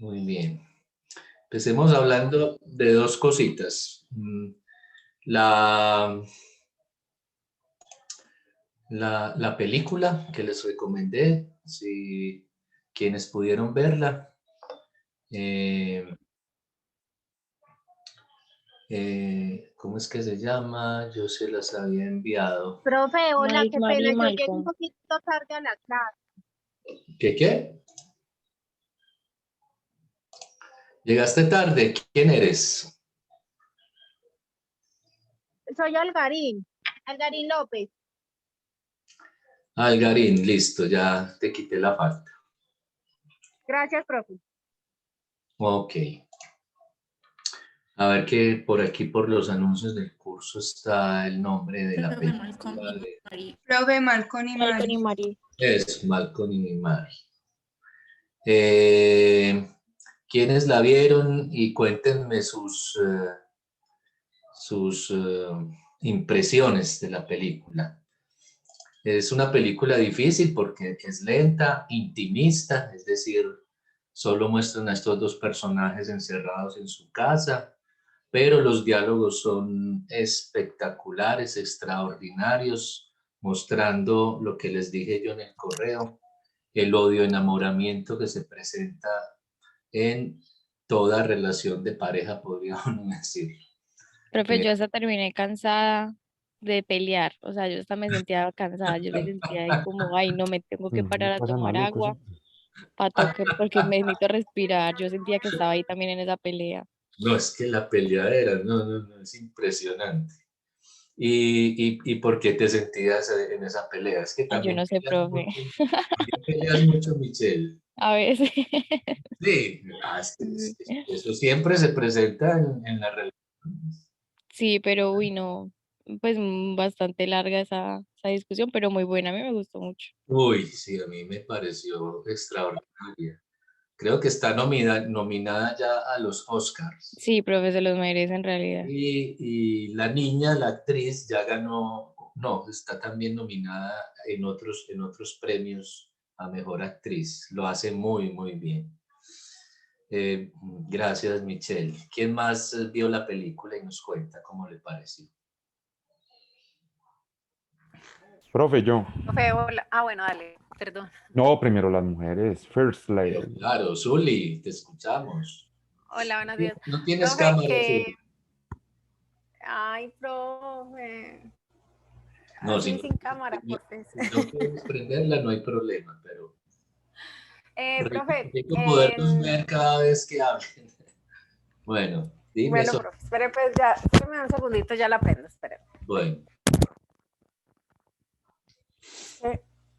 Muy bien. Empecemos hablando de dos cositas. La, la película que les recomendé, si quienes pudieron verla, eh, ¿cómo es que se llama? Yo se las había enviado. Profe, hola, Mike, qué pena, Mary, yo llegué un Malcolm. poquito tarde a la clase. ¿Qué? Llegaste tarde. ¿Quién eres? Soy Algarín, Algarín López. Algarín, listo, ya te quité la falta. Gracias, profe. Ok. A ver que por aquí, por los anuncios del curso, está el nombre de la Profe Malcolm película. y Mari. Profe Malcolm y Malcolm y Mari. Mary. Es Malcolm y Mary. ¿Quiénes la vieron? Y cuéntenme sus impresiones de la película. Es una película difícil porque es lenta, intimista, es decir, solo muestran a estos dos personajes encerrados en su casa, pero los diálogos son espectaculares, extraordinarios, mostrando lo que les dije yo en el correo, el odio enamoramiento que se presenta en toda relación de pareja, podría uno decir. Profe, yo hasta terminé cansada de pelear. O sea, yo hasta me sentía cansada. Yo me sentía ahí como, ay, no me tengo que parar a Cosa tomar maluco, agua ¿sí? porque me necesito respirar. Yo sentía que estaba ahí también en esa pelea. No, es que la peleadera, no, es impresionante. ¿Y por qué te sentías en esa pelea? Es que Ay, yo no sé, profe. también peleas mucho, Michelle. A veces. Sí, eso siempre se presenta en la relación. Sí, pero uy, no. Pues bastante larga esa discusión, pero muy buena. A mí me gustó mucho. Uy, sí, a mí me pareció extraordinaria. Creo que está nominada ya a los Oscars. Sí, profe, se los merece en realidad. Y la niña, la actriz, ya ganó, no, está también nominada en otros premios a mejor actriz. Lo hace muy, muy bien. Gracias, Michelle. ¿Quién más vio la película y nos cuenta cómo le pareció? Profe, yo. Profe, hola. Ah, bueno, dale, perdón. No, primero las mujeres. First Pero lady. claro, Zuli, te escuchamos. Hola, buenos días. No tienes Profe, cámara, Zuli. Ay, profe, No, así sin cámara, si por favor. no quieres prenderla, no hay problema, pero Profe, rico poderlos ver cada vez que hablen. Bueno, dime bueno, eso. profe, espere, pues ya, espéreme un segundito, ya la prendo, espere. Bueno,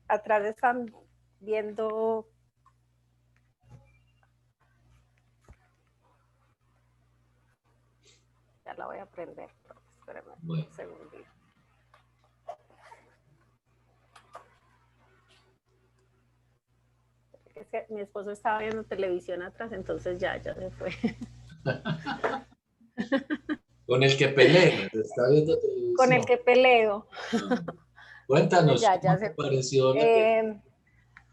Atrás están viendo. Ya la voy a prender, profe, espéreme bueno. un segundito. Es que mi esposo estaba viendo televisión atrás, entonces ya se fue. Con el que pelea, te está viendo televisión. Con el que peleo. Cuéntanos, Ya ¿cómo te se fue. pareció la película?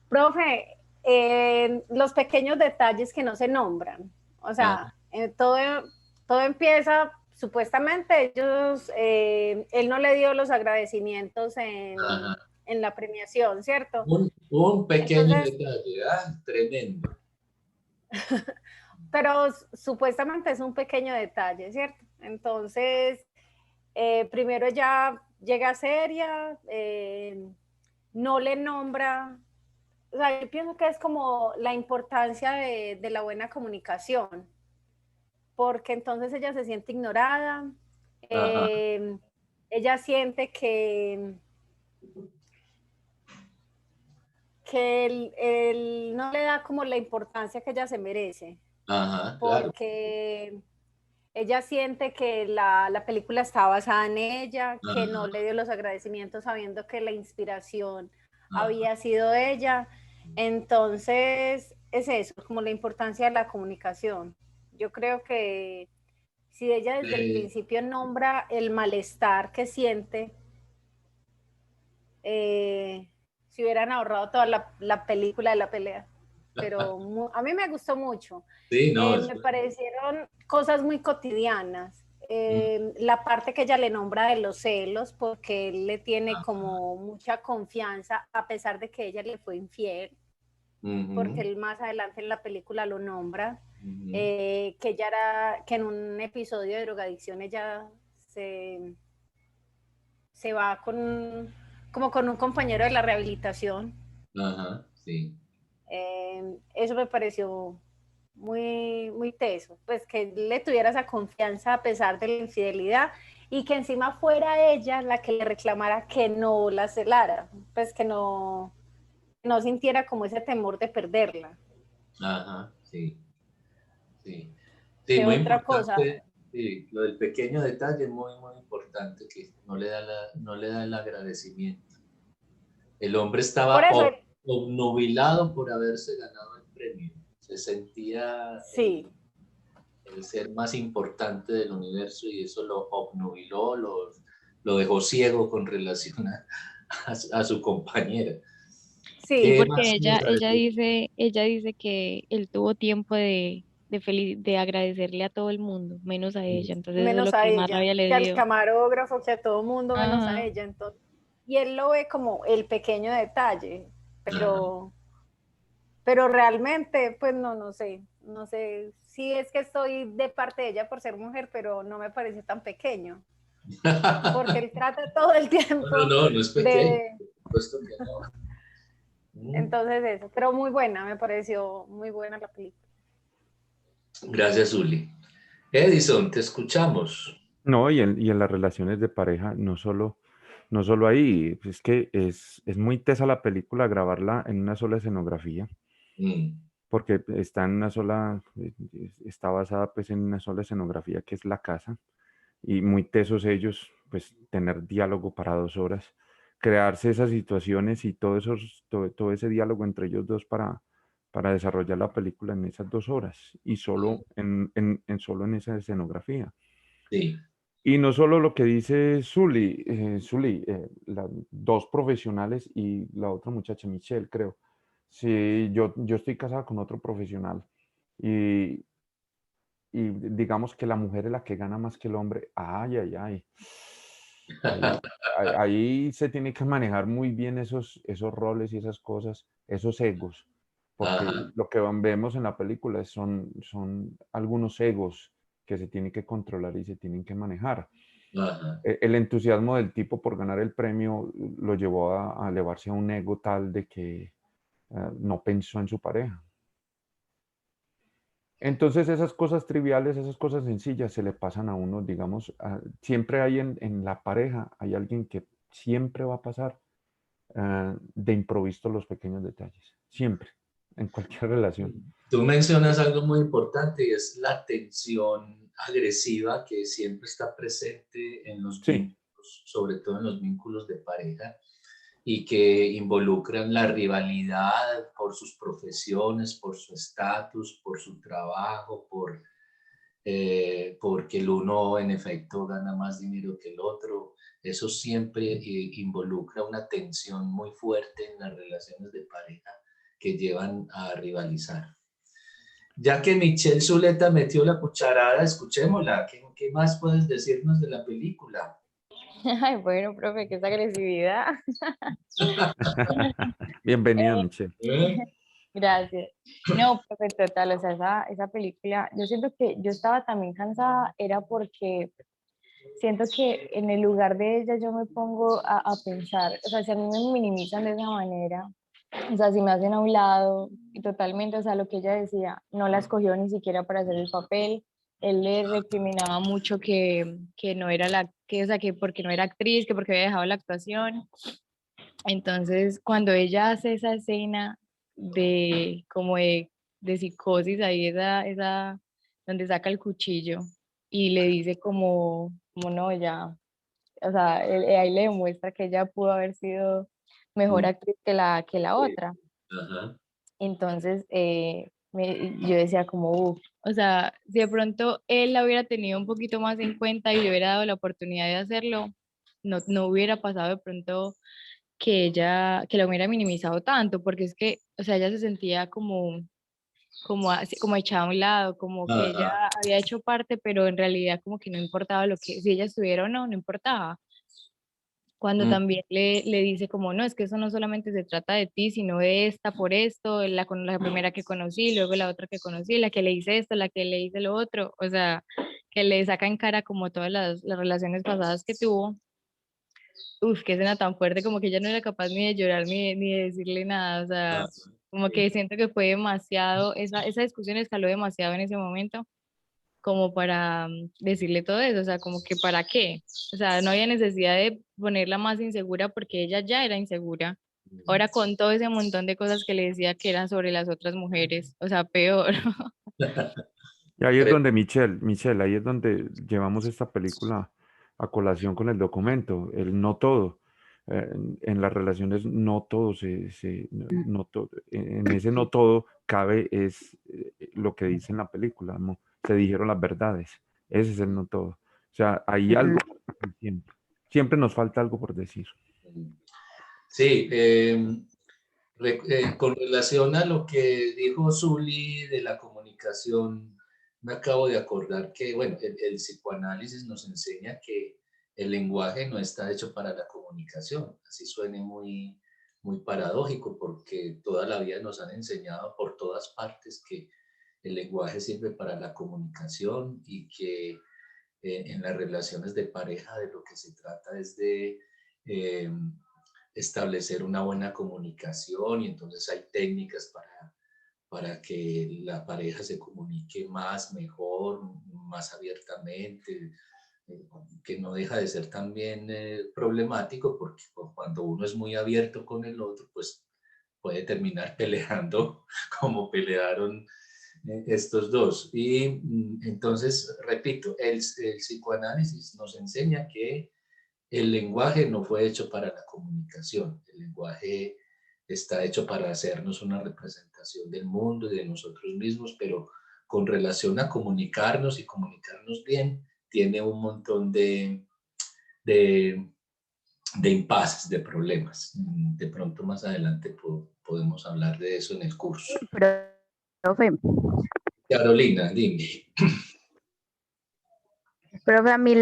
Profe, los pequeños detalles que no se nombran. O sea, todo empieza, supuestamente él no le dio los agradecimientos Ajá. en la premiación, ¿cierto? Un pequeño Entonces, detalle, tremendo. pero supuestamente es un pequeño detalle, ¿cierto? Entonces, primero ella llega seria, no le nombra. O sea, yo pienso que es como la importancia de la buena comunicación, porque entonces ella se siente ignorada, Ajá, ella siente que él no le da como la importancia que ella se merece, ajá, claro. porque ella siente que la película está basada en ella, que no Ajá, le dio los agradecimientos sabiendo que la inspiración ajá. había sido ella. Entonces, es eso, como la importancia de la comunicación. Yo creo que si ella desde el Eh, principio nombra el malestar que siente, se hubieran ahorrado toda la película de la pelea. pero a mí me gustó mucho. Sí, no, Me parecieron cosas muy cotidianas. La parte que ella le nombra de los celos, porque él le tiene como mucha confianza, a pesar de que ella le fue infiel, porque él más adelante en la película lo nombra, que ella que en un episodio de drogadicción ella se va como con un compañero de la rehabilitación. Ajá, sí. Eso me pareció muy, muy teso, pues que le tuviera esa confianza a pesar de la infidelidad y que encima fuera ella la que le reclamara que no la celara, pues que no sintiera como ese temor de perderla. Ajá, sí. Sí, sí, ¿Qué muy otra cosa? importante. Sí, lo del pequeño detalle es muy, muy importante, que no le da el agradecimiento. El hombre Por estaba eso, obnubilado por haberse ganado el premio. Se sentía sí. el ser más importante del universo y eso lo obnubiló, lo dejó ciego con relación a su compañera. Sí, Sí, ¿Qué porque más me iba a decir? ella dice que él tuvo tiempo de agradecerle a todo el mundo, menos a ella. Entonces eso es lo menos a que más ella, rabia le que al dio. camarógrafo, que a todo mundo menos a Ajá. ella. Entonces, y él lo ve como el pequeño detalle, Ajá. pero realmente, pues no sé si es que estoy de parte de ella por ser mujer, pero no me parece tan pequeño, porque él trata todo el No, tiempo no, no es pequeño, de, por supuesto que no. entonces eso, pero muy buena, me pareció muy buena la película. Gracias, Uli. Edison, te escuchamos. No, y en las relaciones de pareja, no solo ahí, es que es muy tesa la película grabarla en una sola escenografía, Mm, porque está en una sola, está basada pues en una sola escenografía que es la casa, y muy tesos ellos, pues tener diálogo para 2 horas, crearse esas situaciones y todo ese diálogo entre ellos dos para desarrollar la película en esas 2 horas, y solo solo en esa escenografía. sí. Y no solo lo que dice Zully, dos profesionales y la otra muchacha, Michelle, creo. Sí, yo estoy casada con otro profesional y, y digamos que la mujer es la que gana más que el hombre. Ay, ay, ay. Ahí, ahí se tiene que manejar muy bien esos roles y esas cosas, esos egos, porque Ajá, lo que vemos en la película son algunos egos que se tienen que controlar y se tienen que manejar. ajá. El entusiasmo del tipo por ganar el premio lo llevó a elevarse a un ego tal de que no pensó en su pareja. Entonces esas cosas triviales, esas cosas sencillas se le pasan a uno, digamos, siempre hay en la pareja, hay alguien que siempre va a pasar de improviso los pequeños detalles, siempre, en cualquier relación. Tú mencionas algo muy importante y es la tensión agresiva que siempre está presente en los Sí, vínculos, sobre todo en los vínculos de pareja, y que involucran la rivalidad por sus profesiones, por su estatus, por su trabajo, porque el uno en efecto gana más dinero que el otro. Eso siempre involucra una tensión muy fuerte en las relaciones de pareja que llevan a rivalizar. Ya que Michelle Zuleta metió la cucharada, escuchémosla. ¿Qué más puedes decirnos de la película? Ay, bueno, profe, qué esa agresividad. bienvenida, Eh, Michelle. ¿Eh? Gracias. No, profe, total, o sea, esa película, yo siento que yo estaba también cansada, era porque siento que en el lugar de ella yo me pongo a pensar, o sea, si a mí me minimizan de esa manera, o sea, si me hacen a un lado y totalmente, o sea, lo que ella decía, no la escogió ni siquiera para hacer el papel, él le recriminaba mucho que no era o sea, que porque no era actriz, que porque había dejado la actuación. Entonces, cuando ella hace esa escena como de psicosis, ahí donde saca el cuchillo y le dice como no, ya, o sea, ahí le demuestra que ella pudo haber sido mejor Mm, actriz que la sí. otra. Ajá. Entonces, yo decía como, "Uf", o sea, si de pronto él la hubiera tenido un poquito más en cuenta y le hubiera dado la oportunidad de hacerlo, no hubiera pasado de pronto que la hubiera minimizado tanto, porque es que o sea, ella se sentía como echada a un lado, como que ella Ajá. había hecho parte, pero en realidad como que no importaba lo que, si ella estuviera o no, no importaba. Cuando Mm, también le dice como, no, es que eso no solamente se trata de ti, sino de esta por esto, la primera que conocí, luego la otra que conocí, la que le hice esto, la que le hice lo otro, o sea, que le saca en cara como todas las relaciones pasadas que tuvo. Uf, qué escena tan fuerte, como que ella no era capaz ni de llorar ni de decirle nada, o sea, ah, como que siento que fue demasiado, esa discusión escaló demasiado en ese momento como para decirle todo eso, o sea, como que para qué, o sea, no había necesidad de ponerla más insegura porque ella ya era insegura. mm. Ahora con todo ese montón de cosas que le decía que eran sobre las otras mujeres, o sea, peor. Y ahí es Pero, donde Michelle, ahí es donde llevamos esta película a colación con el documento, el no todo. En las relaciones no todo no todo, en ese no todo cabe es lo que dice en la película, ¿no? Se dijeron las verdades, ese es el no todo. O sea, hay algo siempre, siempre nos falta algo por decir. sí, con relación a lo que dijo Zuli de la comunicación, me acabo de acordar que, bueno, el psicoanálisis nos enseña que el lenguaje no está hecho para la comunicación, así suene muy paradójico, porque toda la vida nos han enseñado por todas partes que el lenguaje sirve para la comunicación y que en las relaciones de pareja de lo que se trata es de eh, establecer una buena comunicación, y entonces hay técnicas para que la pareja se comunique más, mejor, más abiertamente, que no deja de ser también problemático, porque cuando uno es muy abierto con el otro, pues puede terminar peleando como pelearon estos dos. Y entonces, repito, el psicoanálisis nos enseña que el lenguaje no fue hecho para la comunicación, el lenguaje está hecho para hacernos una representación del mundo y de nosotros mismos, pero con relación a comunicarnos y comunicarnos bien, tiene un montón de, de impases, de problemas. De pronto más adelante podemos hablar de eso en el curso. Profe, Carolina, dime. profe, a mí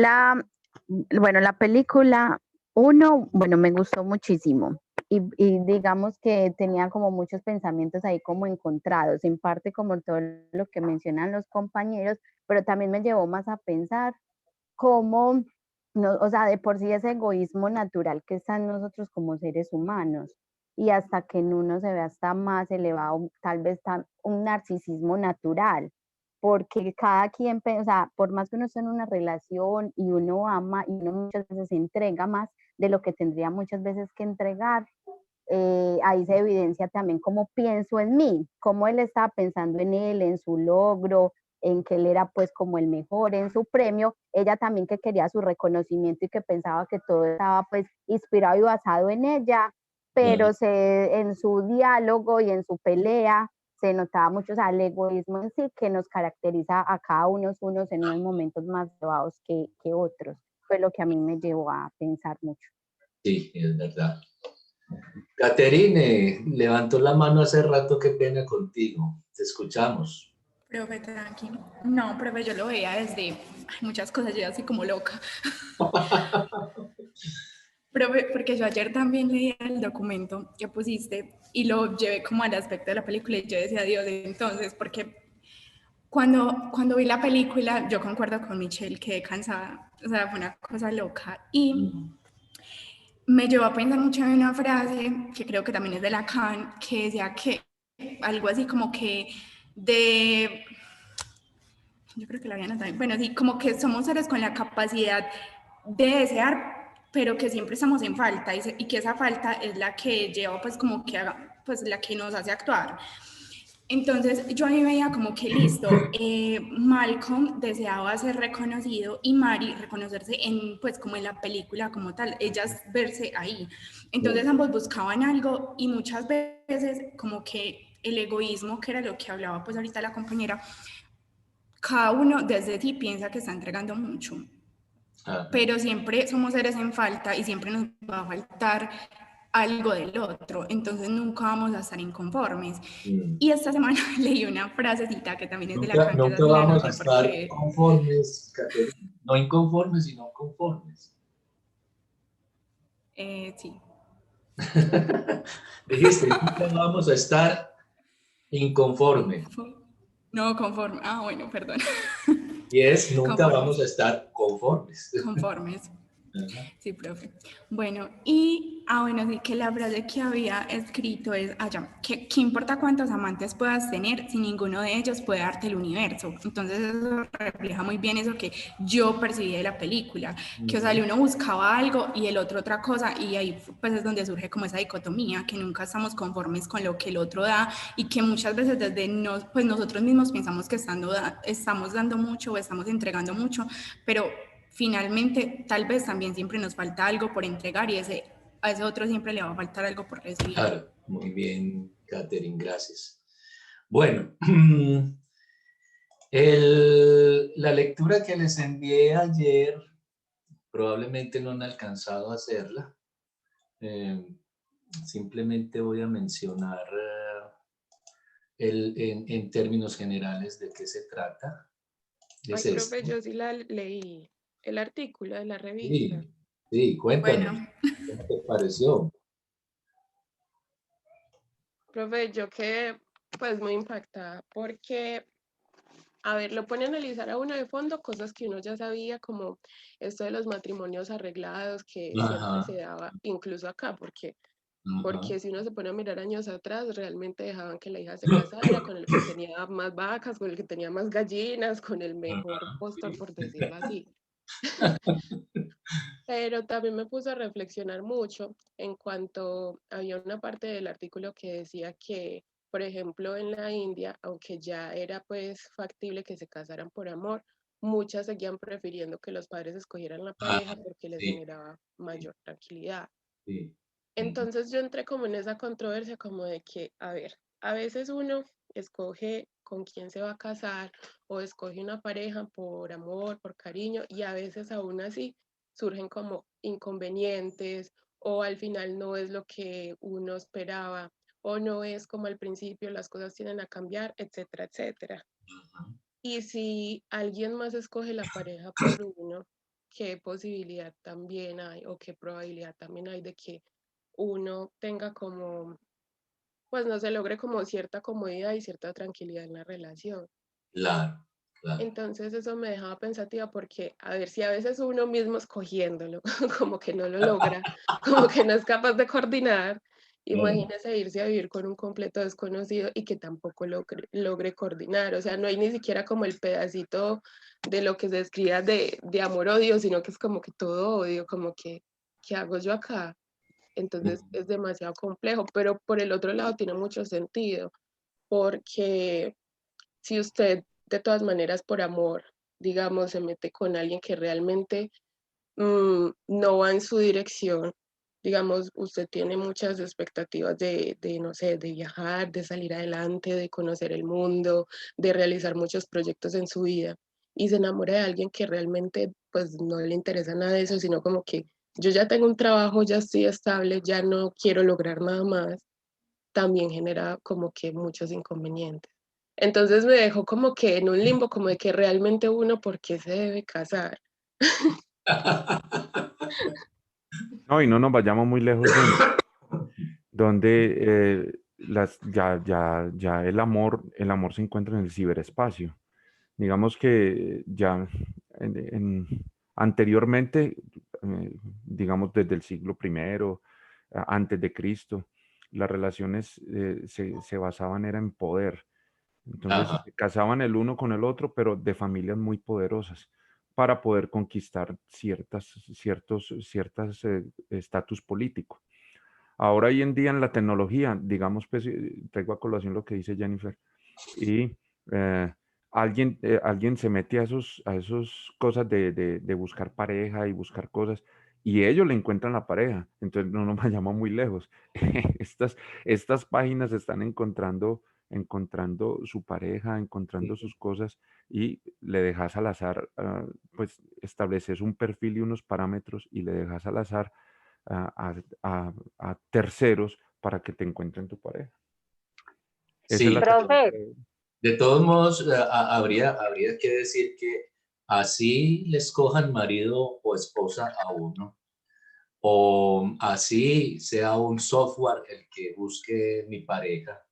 bueno, la película, uno, bueno, me gustó muchísimo. Y digamos que tenía como muchos pensamientos ahí como encontrados, en parte como todo lo que mencionan los compañeros, pero también me llevó más a pensar cómo, no, o sea, de por sí ese egoísmo natural que está en nosotros como seres humanos, y hasta que en uno se ve hasta más elevado, tal vez un narcisismo natural, porque cada quien, o sea, por más que uno esté en una relación y uno ama y uno muchas veces entrega más de lo que tendría muchas veces que entregar, ahí se evidencia también cómo pienso en mí, cómo él estaba pensando en él, en su logro, en que él era pues como el mejor, en su premio, ella también que quería su reconocimiento y que pensaba que todo estaba pues inspirado y basado en ella, pero en su diálogo y en su pelea se notaba mucho, o sea, el egoísmo en sí que nos caracteriza a cada unos en unos momentos más elevados que otros, fue lo que a mí me llevó a pensar mucho. Sí, es verdad. Caterine, levantó la mano hace rato, qué pena contigo. Te escuchamos. Profe, tranquilo. No, profe, yo lo veía desde muchas cosas, yo así como loca. Profe, porque yo ayer también leí el documento que pusiste y lo llevé como al aspecto de la película y yo decía, Dios, entonces, porque cuando vi la película, yo concuerdo con Michelle, quedé cansada, o sea, fue una cosa loca y me llevó a pensar mucho en una frase que creo que también es de Lacan, que decía que algo así como que yo creo que la había notado, bueno, sí, como que somos seres con la capacidad de desear, pero que siempre estamos en falta y que esa falta es la que lleva pues como que haga, pues la que nos hace actuar. Entonces yo ahí veía como que listo, Malcolm deseaba ser reconocido y Mary reconocerse en pues como en la película como tal, ellas verse ahí. Entonces ambos buscaban algo y muchas veces como que el egoísmo, que era lo que hablaba pues ahorita la compañera, cada uno desde sí piensa que está entregando mucho, pero siempre somos seres en falta y siempre nos va a faltar algo del otro, entonces nunca vamos a estar inconformes. Mm. Y esta semana leí una frasecita que también es de Nunca, Lacan, que esa nunca sí la vamos a anoté estar porque, conformes, Caterina. No inconformes, sino conformes. sí. Dijiste, nunca vamos a estar inconforme. No, conforme. Ah, bueno, perdón. Y es, nunca Conformes. vamos a estar conformes. Conformes. Ajá. Sí, profe. Bueno, bueno, sí que la frase que había escrito es allá, que ¿qué importa cuántos amantes puedas tener si ninguno de ellos puede darte el universo? Entonces eso refleja muy bien eso que yo percibí de la película, que o sea, el uno buscaba algo y el otro otra cosa, y ahí pues es donde surge como esa dicotomía, que nunca estamos conformes con lo que el otro da, y que muchas veces desde pues nosotros mismos pensamos que estamos dando mucho o estamos entregando mucho, pero finalmente tal vez también siempre nos falta algo por entregar y a ese otro siempre le va a faltar algo por recibir. Claro, muy bien, Catherine, gracias. Bueno, la lectura que les envié ayer, probablemente no han alcanzado a hacerla. Simplemente voy a mencionar en términos generales de qué se trata. Ay, Es profe, esto. yo sí la leí, el artículo de la revista. Sí, sí, cuéntanos, Bueno, ¿cómo te pareció? Profe, yo quedé pues muy impactada porque, a ver, lo pone a analizar a uno de fondo cosas que uno ya sabía, como esto de los matrimonios arreglados que siempre Ajá, se daba, incluso acá, porque, ajá. porque si uno se pone a mirar años atrás, realmente dejaban que la hija se casara con el que tenía más vacas, con el que tenía más gallinas, con el mejor postor, por decirlo así. Pero también me puso a reflexionar mucho en cuanto había una parte del artículo que decía que, por ejemplo, en la India, aunque ya era pues factible que se casaran por amor, muchas seguían prefiriendo que los padres escogieran la Ah, pareja porque les sí, generaba sí, mayor tranquilidad. sí. Ujú. Entonces yo entré como en esa controversia como de que, a ver, a veces uno escoge con quién se va a casar o escoge una pareja por amor, por cariño, y a veces aún así surgen como inconvenientes o al final no es lo que uno esperaba o no es como al principio, las cosas tienden a cambiar, etcétera, etcétera. Y si alguien más escoge la pareja por uno, ¿qué posibilidad también hay o qué probabilidad también hay de que uno tenga como, pues no se logre como cierta comodidad y cierta tranquilidad en la relación? Claro, claro. Entonces eso me dejaba pensativa porque, a ver, si a veces uno mismo escogiéndolo, como que no lo logra, como que no es capaz de coordinar, Mm, imagínese irse a vivir con un completo desconocido y que tampoco logre coordinar, o sea, no hay ni siquiera como el pedacito de lo que se escriba de amor-odio, sino que es como que todo odio, como que, ¿qué hago yo acá? Entonces mm, es demasiado complejo, pero por el otro lado tiene mucho sentido, porque si usted de todas maneras por amor, digamos, se mete con alguien que realmente no va en su dirección, digamos, usted tiene muchas expectativas no sé, de viajar, de salir adelante, de conocer el mundo, de realizar muchos proyectos en su vida y se enamora de alguien que realmente pues no le interesa nada de eso, sino como que yo ya tengo un trabajo, ya estoy estable, ya no quiero lograr nada más, también genera como que muchos inconvenientes. Entonces me dejó como que en un limbo, como de que realmente uno, ¿por qué se debe casar? No, y no nos vayamos muy lejos donde ya el amor se encuentra en el ciberespacio. Digamos que ya en- anteriormente, digamos desde el siglo primero, antes de Cristo, las relaciones se basaban era en poder. Entonces ajá, se casaban el uno con el otro, pero de familias muy poderosas para poder conquistar ciertos estatus político. Ahora hoy en día en la tecnología, digamos, pues traigo a colación lo que dice Jennifer, y eh, alguien se mete a esos cosas de buscar pareja y buscar cosas, y ellos le encuentran la pareja. Entonces no nos vayamos muy lejos. Estas páginas están encontrando su pareja, encontrando sus cosas, y le dejas al azar, pues estableces un perfil y unos parámetros y le dejas al azar a terceros para que te encuentren tu pareja. Esa es Sí, la Profe. tercera. de todos modos, habría que decir que así le escojan marido o esposa a uno, o así sea un software el que busque mi pareja,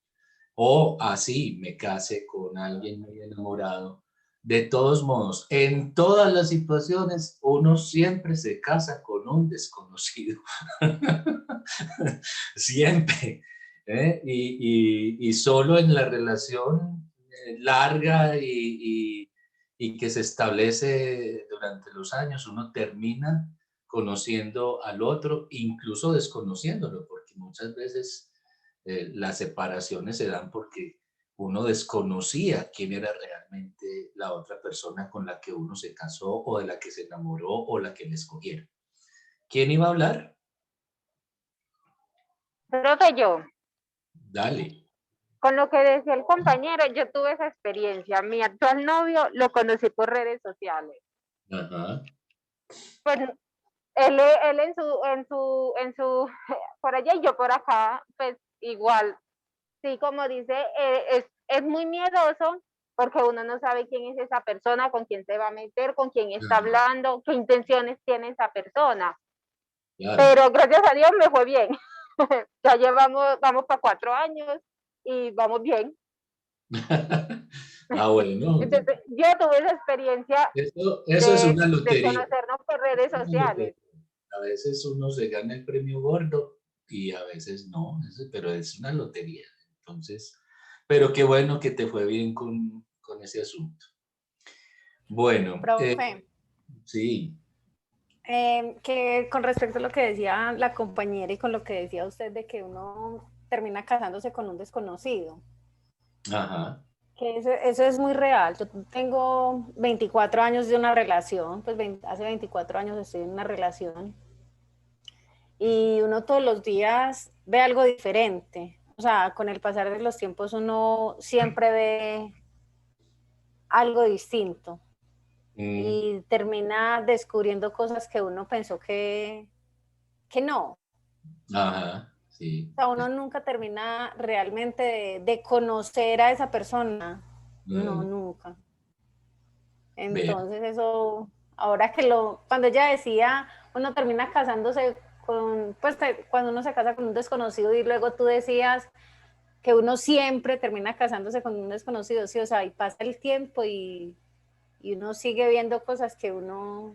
o así me case con alguien muy enamorado. De todos modos, en todas las situaciones, uno siempre se casa con un desconocido. Siempre. ¿Eh? Y solo en la relación larga y que se establece durante los años, uno termina conociendo al otro, incluso desconociéndolo, porque muchas veces las separaciones se dan porque uno desconocía quién era realmente la otra persona con la que uno se casó o de la que se enamoró o la que le escogieron. ¿Quién iba a hablar? Profe, yo, Dale. con lo que decía el compañero, yo tuve esa experiencia. Mi actual novio lo conocí por redes sociales. Ajá. Pues él por allá y yo por acá, pues igual, sí, como dice, es muy miedoso porque uno no sabe quién es esa persona, con quién se va a meter, con quién está hablando, qué intenciones tiene esa persona. Claro. Pero gracias a Dios me fue bien. Ya vamos para 4 años y vamos bien. Bueno. Entonces, yo tuve esa experiencia Eso es una de lotería. conocernos por redes sociales. A veces uno se gana el premio gordo y a veces no, pero es una lotería. Entonces, pero qué bueno que te fue bien con ese asunto. Bueno, Profe, sí. que con respecto a lo que decía la compañera y con lo que decía usted de que uno termina casándose con un desconocido, Ajá. que eso es muy real. Yo tengo 24 años de una relación, pues hace 24 años estoy en una relación y uno todos los días ve algo diferente. O sea, con el pasar de los tiempos uno siempre ve algo distinto y termina descubriendo cosas que uno pensó que no. Ajá, sí. O sea, uno nunca termina realmente de conocer a esa persona. No, nunca. Vea. Entonces eso, ahora cuando ella decía, uno termina casándose con, pues cuando uno se casa con un desconocido y luego tú decías que uno siempre termina casándose con un desconocido, sí, o sea, y pasa el tiempo y uno sigue viendo cosas que uno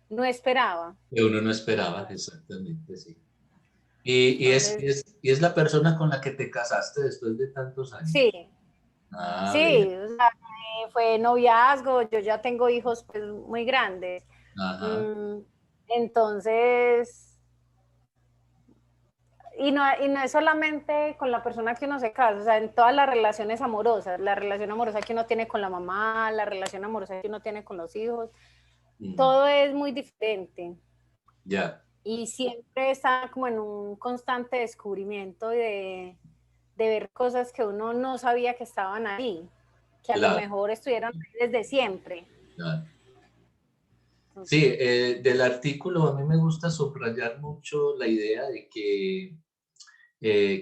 no esperaba. Que uno no esperaba, exactamente, sí. Entonces, Y es la persona con la que te casaste después de tantos años. sí, Ah, sí, vea. o sea, fue noviazgo, yo ya tengo hijos pues muy grandes. Ajá. Entonces, y no es solamente con la persona que uno se casa, o sea, en todas las relaciones amorosas, la relación amorosa que uno tiene con la mamá, la relación amorosa que uno tiene con los hijos, todo es muy diferente. Ya. Y siempre está como en un constante descubrimiento y de ver cosas que uno no sabía que estaban ahí, que a lo Claro, mejor estuvieron ahí desde siempre. claro. Sí, Entonces, del artículo a mí me gusta subrayar mucho la idea de que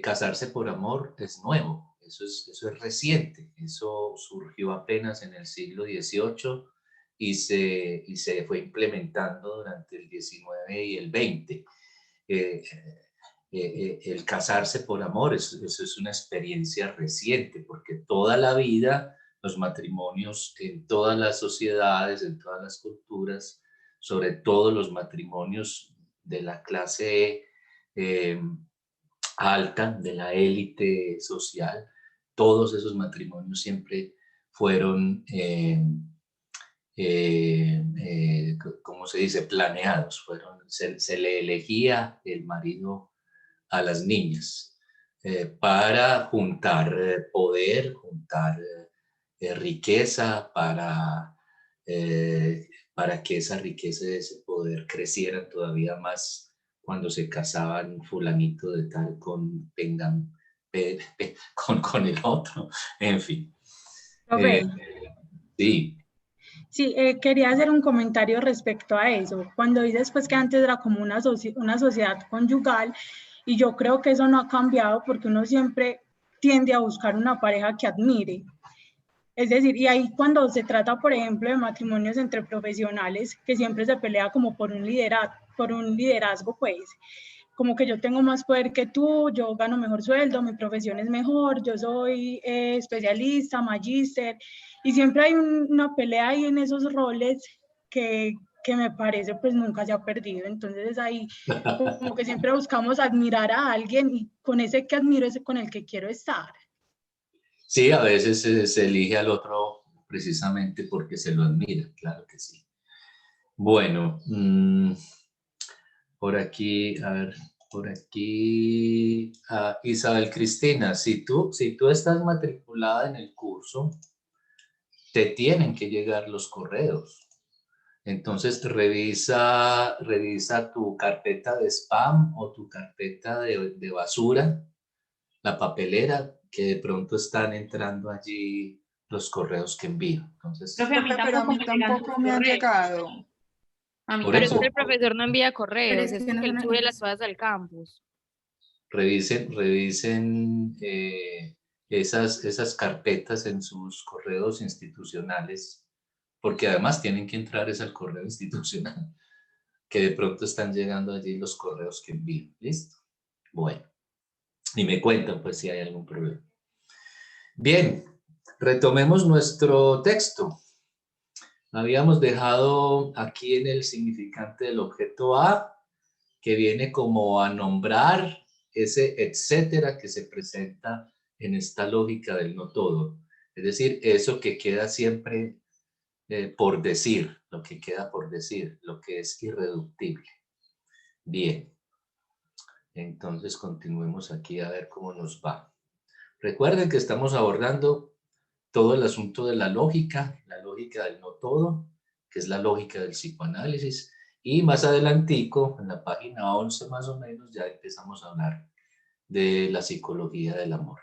casarse por amor es nuevo, eso es reciente, eso surgió apenas en el siglo XVIII y se fue implementando durante el XIX y el XX. El casarse por amor, eso es una experiencia reciente, porque toda la vida los matrimonios en todas las sociedades, en todas las culturas, sobre todo los matrimonios de la clase eh, alta, de la élite social, todos esos matrimonios siempre fueron, ¿cómo se dice?, planeados, se le elegía el marido a las niñas para juntar poder, juntar riqueza, para que esa riqueza y ese poder crecieran todavía más cuando se casaban fulanito de tal con Pengan, con el otro, en fin. Profe, Sí, Sí, quería hacer un comentario respecto a eso. Cuando dices pues que antes era como una sociedad conyugal, y yo creo que eso no ha cambiado porque uno siempre tiende a buscar una pareja que admire. Es decir, y ahí cuando se trata, por ejemplo, de matrimonios entre profesionales, que siempre se pelea como por un liderazgo, pues, como que yo tengo más poder que tú, yo gano mejor sueldo, mi profesión es mejor, yo soy especialista, magíster, y siempre hay una pelea ahí en esos roles que me parece pues nunca se ha perdido. Entonces ahí como que siempre buscamos admirar a alguien y con ese que admiro es con el que quiero estar. Sí, a veces se elige al otro precisamente porque se lo admira, claro que sí. Bueno, por aquí, a ver, por aquí, Isabel Cristina, si tú estás matriculada en el curso, te tienen que llegar los correos. Entonces revisa tu carpeta de spam o tu carpeta de basura, la papelera, que de pronto están entrando allí los correos que envío. Entonces, Profe, a mí Pero a mí tampoco me han llegado. A mí por Pero es eso, que el profesor no envía Pero correos, es es que no porque él son- sube las cosas al campus. revisen esas carpetas en sus correos institucionales, porque además tienen que entrar es al correo institucional, que de pronto están llegando allí los correos que envío. ¿Listo? Bueno, y me cuentan pues si hay algún problema. Bien, retomemos nuestro texto. Habíamos dejado aquí en el significante del objeto A, que viene como a nombrar ese etcétera que se presenta en esta lógica del no todo. Es decir, eso que queda siempre por decir, lo que queda por decir, lo que es irreductible. Bien, entonces continuemos aquí a ver cómo nos va. Recuerden que estamos abordando todo el asunto de la lógica del no todo, que es la lógica del psicoanálisis, y más adelantico, en la página 11 más o menos, ya empezamos a hablar de la psicología del amor.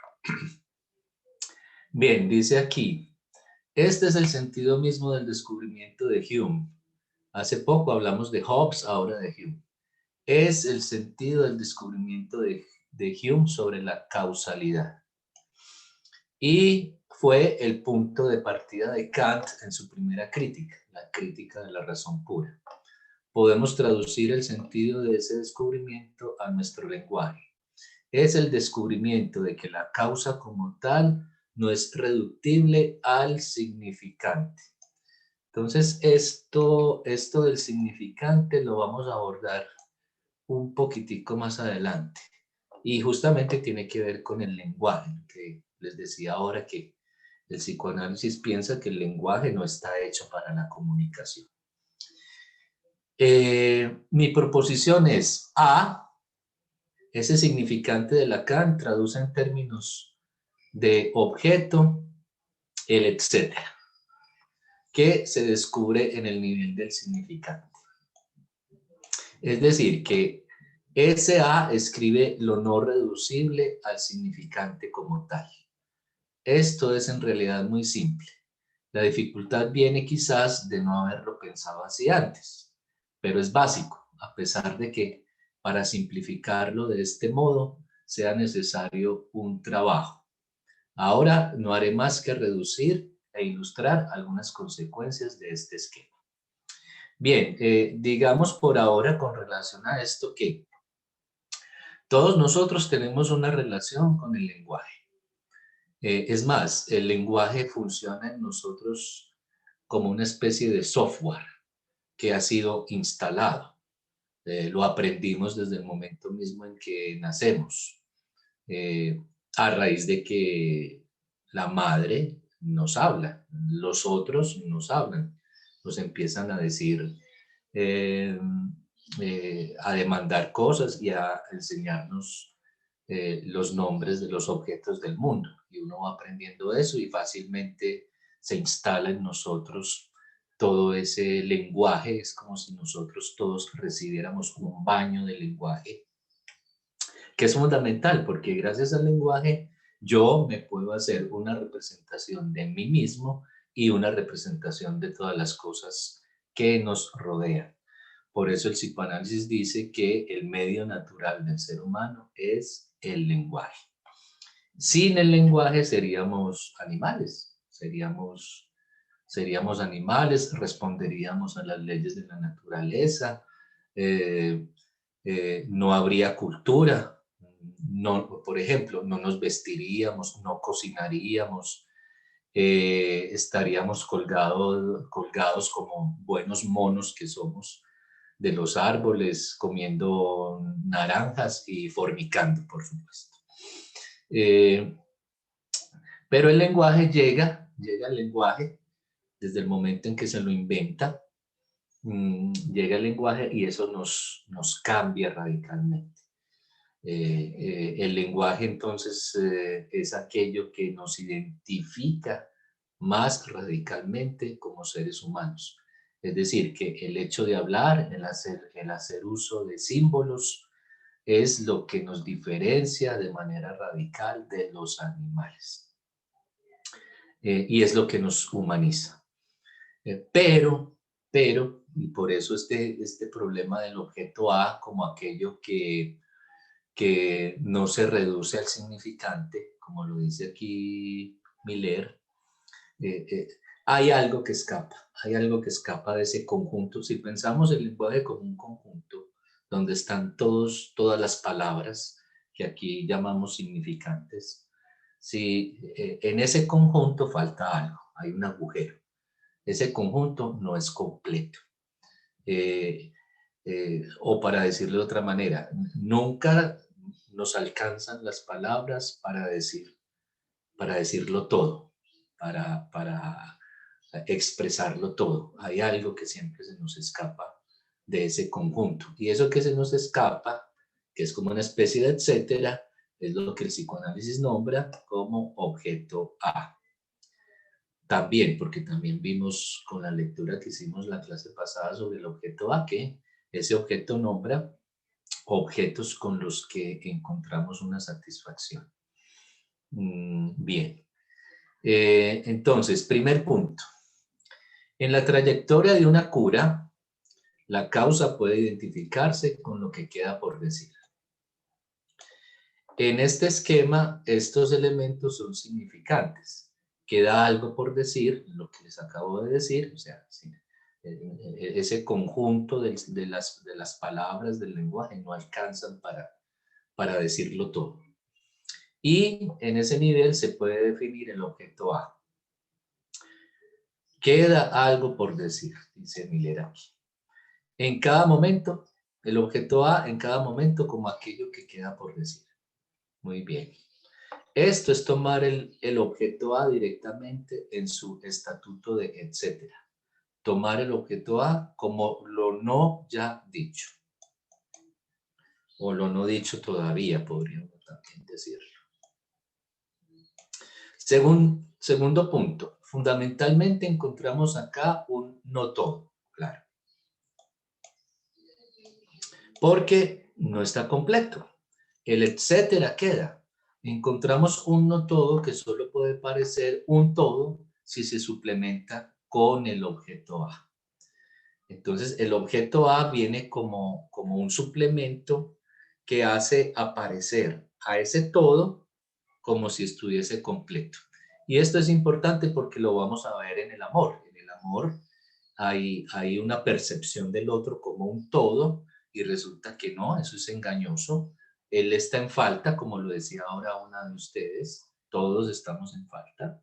Bien, dice aquí, este es el sentido mismo del descubrimiento de Hume. Hace poco hablamos de Hobbes, ahora de Hume. Es el sentido del descubrimiento de Hume sobre la causalidad. Y fue el punto de partida de Kant en su primera crítica, la crítica de la razón pura. Podemos traducir el sentido de ese descubrimiento a nuestro lenguaje. Es el descubrimiento de que la causa como tal no es reductible al significante. Entonces, esto del significante lo vamos a abordar un poquitico más adelante. Y justamente tiene que ver con el lenguaje, que les decía ahora que el psicoanálisis piensa que el lenguaje no está hecho para la comunicación. Mi proposición es A, ese significante de Lacan traduce en términos de objeto el etcétera, que se descubre en el nivel del significante. Es decir, que ese A escribe lo no reducible al significante como tal. Esto es en realidad muy simple. La dificultad viene quizás de no haberlo pensado así antes, pero es básico, a pesar de que para simplificarlo de este modo sea necesario un trabajo. Ahora no haré más que reducir e ilustrar algunas consecuencias de este esquema. Bien, digamos por ahora con relación a esto que todos nosotros tenemos una relación con el lenguaje. Es más, el lenguaje funciona en nosotros como una especie de software que ha sido instalado. Lo aprendimos desde el momento mismo en que nacemos, a raíz de que la madre nos habla, los otros nos hablan, nos empiezan a decir, a demandar cosas y a enseñarnos los nombres de los objetos del mundo. Y uno va aprendiendo eso y fácilmente se instala en nosotros todo ese lenguaje. Es como si nosotros todos recibiéramos un baño de lenguaje, que es fundamental porque gracias al lenguaje yo me puedo hacer una representación de mí mismo y una representación de todas las cosas que nos rodean. Por eso el psicoanálisis dice que el medio natural del ser humano es el lenguaje. Sin el lenguaje seríamos animales, seríamos animales, responderíamos a las leyes de la naturaleza, no habría cultura, no, por ejemplo, no nos vestiríamos, no cocinaríamos, estaríamos colgados como buenos monos que somos de los árboles, comiendo naranjas y fornicando, por supuesto. Pero el lenguaje llega el lenguaje desde el momento en que se lo inventa, llega el lenguaje y eso nos cambia radicalmente. El lenguaje entonces es aquello que nos identifica más radicalmente como seres humanos. Es decir, que el hecho de hablar, el hacer uso de símbolos, es lo que nos diferencia de manera radical de los animales. Y es lo que nos humaniza. Pero, y por eso este problema del objeto A como aquello que no se reduce al significante, como lo dice aquí Miller, hay algo que escapa de ese conjunto. Si pensamos el lenguaje como un conjunto, donde están todas las palabras que aquí llamamos significantes, si en ese conjunto falta algo, hay un agujero. Ese conjunto no es completo. O para decirlo de otra manera, nunca nos alcanzan las palabras para decirlo todo, para expresarlo todo. Hay algo que siempre se nos escapa de ese conjunto. Y eso que se nos escapa, que es como una especie de etcétera, es lo que el psicoanálisis nombra como objeto A. También, porque también vimos con la lectura que hicimos la clase pasada sobre el objeto A, que ese objeto nombra objetos con los que encontramos una satisfacción. Bien. Entonces, primer punto. En la trayectoria de una cura, la causa puede identificarse con lo que queda por decir. En este esquema, estos elementos son significantes. Queda algo por decir, lo que les acabo de decir, o sea, ese conjunto de las palabras del lenguaje no alcanzan para decirlo todo. Y en ese nivel se puede definir el objeto A. Queda algo por decir, dice Miller aquí. En cada momento, el objeto A, en cada momento como aquello que queda por decir. Muy bien. Esto es tomar el objeto A directamente en su estatuto de etcétera. Tomar el objeto A como lo no ya dicho. O lo no dicho todavía, podríamos también decirlo. Segundo punto. Fundamentalmente encontramos acá un no todo, claro. Porque no está completo. El etcétera queda. Encontramos un no todo que solo puede parecer un todo si se suplementa con el objeto A. Entonces, el objeto A viene como un suplemento que hace aparecer a ese todo como si estuviese completo. Y esto es importante porque lo vamos a ver en el amor. En el amor hay una percepción del otro como un todo y resulta que no, eso es engañoso. Él está en falta, como lo decía ahora una de ustedes, todos estamos en falta.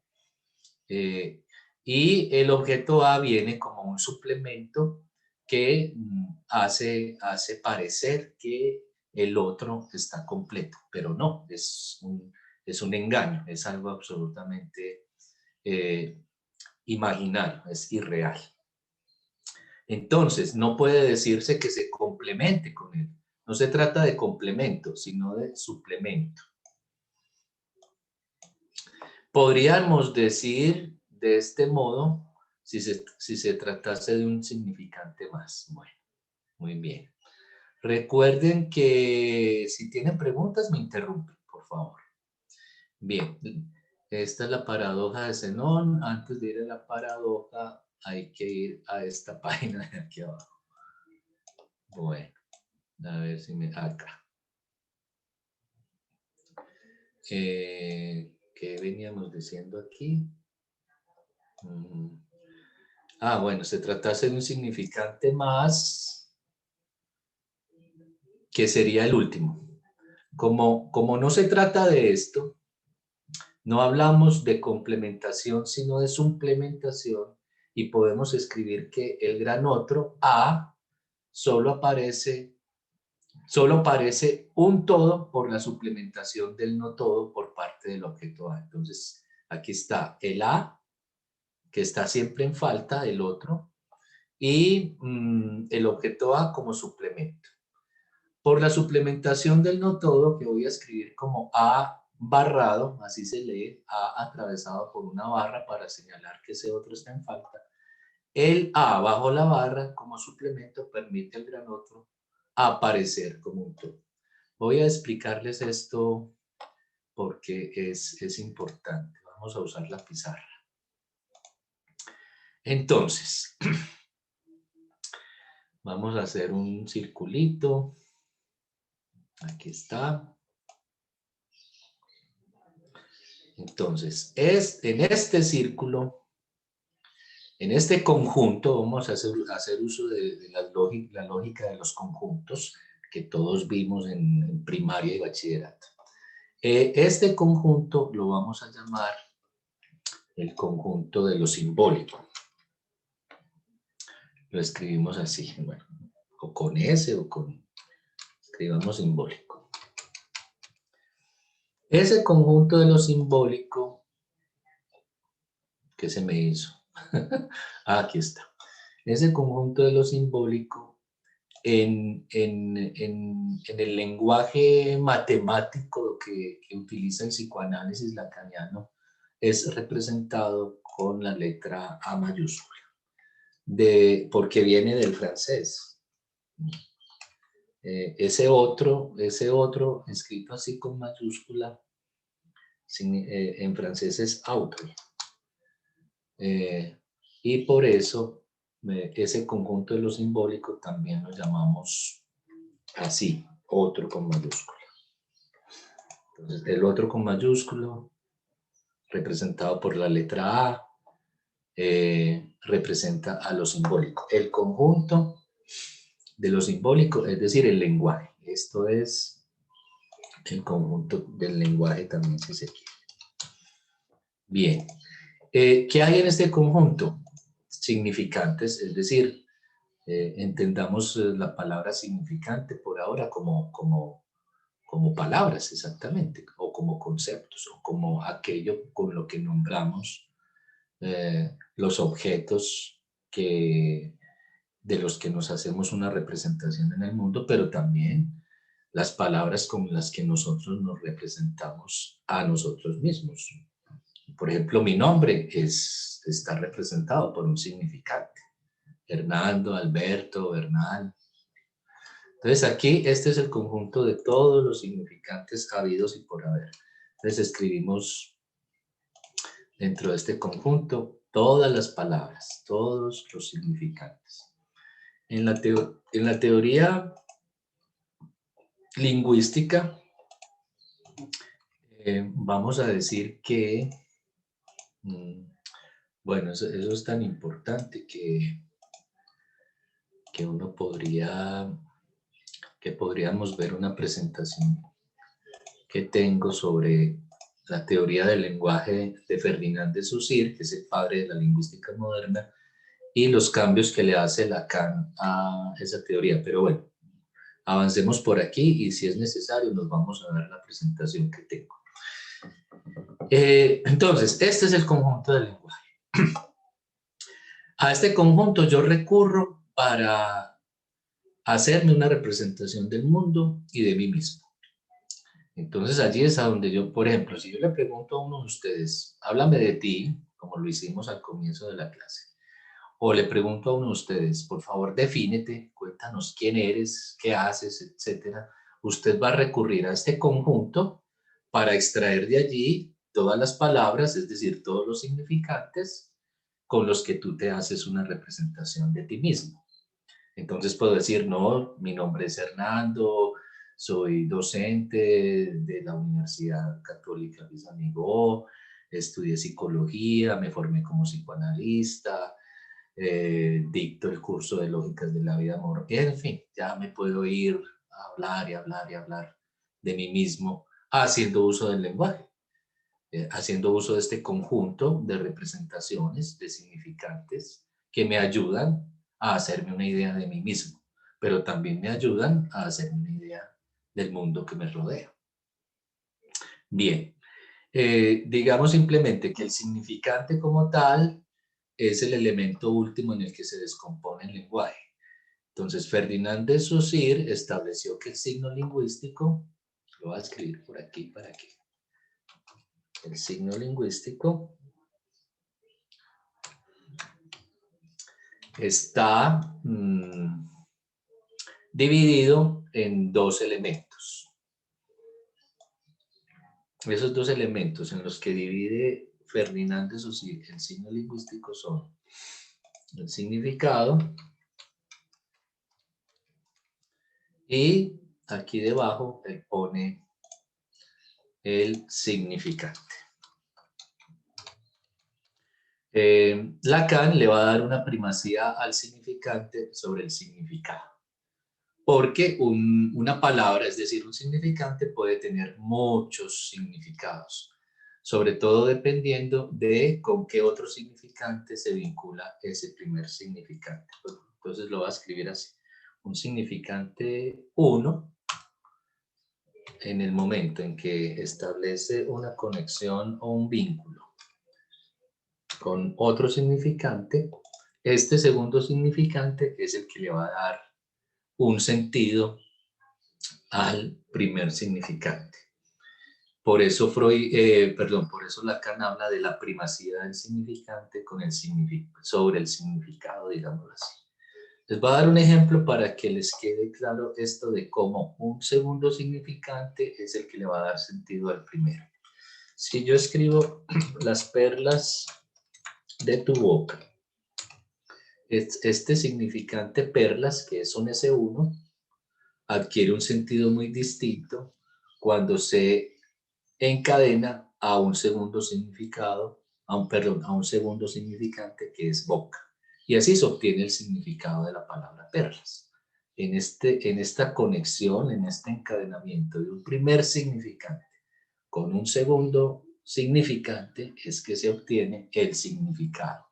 Y el objeto A viene como un suplemento que hace parecer que el otro está completo, pero no, es un engaño, es algo absolutamente imaginario, es irreal. Entonces, no puede decirse que se complemente con él. No se trata de complemento, sino de suplemento. Podríamos decir de este modo, si se tratase de un significante más. Bueno, muy bien. Recuerden que si tienen preguntas me interrumpen, por favor. Bien, Esta es la paradoja de Zenón. Antes de ir a la paradoja, hay que ir a esta página de aquí abajo. Bueno, a ver si me... Acá. ¿Qué veníamos diciendo aquí? Bueno, se tratase de un significante más, que sería el último. Como no se trata de esto, no hablamos de complementación, sino de suplementación, y podemos escribir que el gran otro, A, solo parece un todo por la suplementación del no todo por parte del objeto A. Entonces, aquí está el A, que está siempre en falta del otro, y el objeto A como suplemento. Por la suplementación del no todo, que voy a escribir como A barrado, así se lee, A atravesado por una barra para señalar que ese otro está en falta. El A bajo la barra como suplemento permite al gran otro aparecer como un todo. Voy a explicarles esto porque es importante. Vamos a usar la pizarra. Entonces, vamos a hacer un circulito. Aquí está. Entonces, en este círculo, en este conjunto, vamos a hacer uso de la lógica de los conjuntos que todos vimos en primaria y bachillerato. Este conjunto lo vamos a llamar el conjunto de lo simbólico. Lo escribimos así, bueno, o con S o con, escribamos simbólico. Ese conjunto de lo simbólico, ¿qué se me hizo? Aquí está. Ese conjunto de lo simbólico en el lenguaje matemático que utiliza el psicoanálisis lacaniano es representado con la letra A mayúscula, porque viene del francés. Ese otro escrito así con mayúscula en francés es autre. Y por eso ese conjunto de lo simbólico también lo llamamos así, otro con mayúscula. Entonces, el otro con mayúscula, representado por la letra A, representa a lo simbólico. El conjunto de lo simbólico, es decir, el lenguaje. Esto es el conjunto del lenguaje también, si se quiere. Bien. ¿Qué hay en este conjunto? Significantes, es decir, entendamos la palabra significante por ahora como palabras exactamente, o como conceptos, o como aquello con lo que nombramos los objetos de los que nos hacemos una representación en el mundo, pero también las palabras con las que nosotros nos representamos a nosotros mismos. Por ejemplo, mi nombre está representado por un significante. Hernando, Alberto, Bernal. Entonces aquí este es el conjunto de todos los significantes habidos y por haber. Entonces escribimos dentro de este conjunto todas las palabras, todos los significantes. En la teoría lingüística vamos a decir que bueno, eso es tan importante que podríamos ver una presentación que tengo sobre la teoría del lenguaje de Ferdinand de Saussure, que es el padre de la lingüística moderna, y los cambios que le hace Lacan a esa teoría. Pero bueno, avancemos por aquí y si es necesario nos vamos a ver la presentación que tengo. Entonces, este es el conjunto del lenguaje. A este conjunto yo recurro para hacerme una representación del mundo y de mí mismo. Entonces allí es a donde yo, por ejemplo, si yo le pregunto a uno de ustedes, háblame de ti, como lo hicimos al comienzo de la clase, o le pregunto a uno de ustedes, por favor defínete, cuéntanos quién eres, qué haces, etcétera, usted va a recurrir a este conjunto para extraer de allí todas las palabras, es decir, todos los significantes con los que tú te haces una representación de ti mismo. Entonces puedo decir, no, mi nombre es Hernando, soy docente de la Universidad Católica Luis Amigó, estudié psicología, me formé como psicoanalista, dicto el curso de lógicas de la vida amor. En fin, ya me puedo ir a hablar y hablar y hablar de mí mismo haciendo uso del lenguaje, haciendo uso de este conjunto de representaciones, de significantes que me ayudan a hacerme una idea de mí mismo, pero también me ayudan a hacerme una idea del mundo que me rodea. Bien, digamos simplemente que el significante como tal es el elemento último en el que se descompone el lenguaje. Entonces, Ferdinand de Saussure estableció que el signo lingüístico, lo voy a escribir por aquí para que el signo lingüístico está dividido en dos elementos. Esos dos elementos en los que divide Ferdinand de Saussure el signo lingüístico son el significado y aquí debajo él pone el significante. Lacan le va a dar una primacía al significante sobre el significado. Porque una palabra, es decir, un significante, puede tener muchos significados, sobre todo dependiendo de con qué otro significante se vincula ese primer significante. Entonces lo voy a escribir así. Un significante 1, en el momento en que establece una conexión o un vínculo con otro significante, este segundo significante es el que le va a dar un sentido al primer significante. Por eso por eso Lacan habla de la primacía del significante sobre el significado, digámoslo así. Les voy a dar un ejemplo para que les quede claro esto de cómo un segundo significante es el que le va a dar sentido al primero. Si yo escribo las perlas de tu boca, este significante perlas, que es un S1, adquiere un sentido muy distinto cuando se encadena a un segundo significado, a un segundo significante que es boca. Y así se obtiene el significado de la palabra perlas. En esta conexión, en este encadenamiento de un primer significante con un segundo significante es que se obtiene el significado.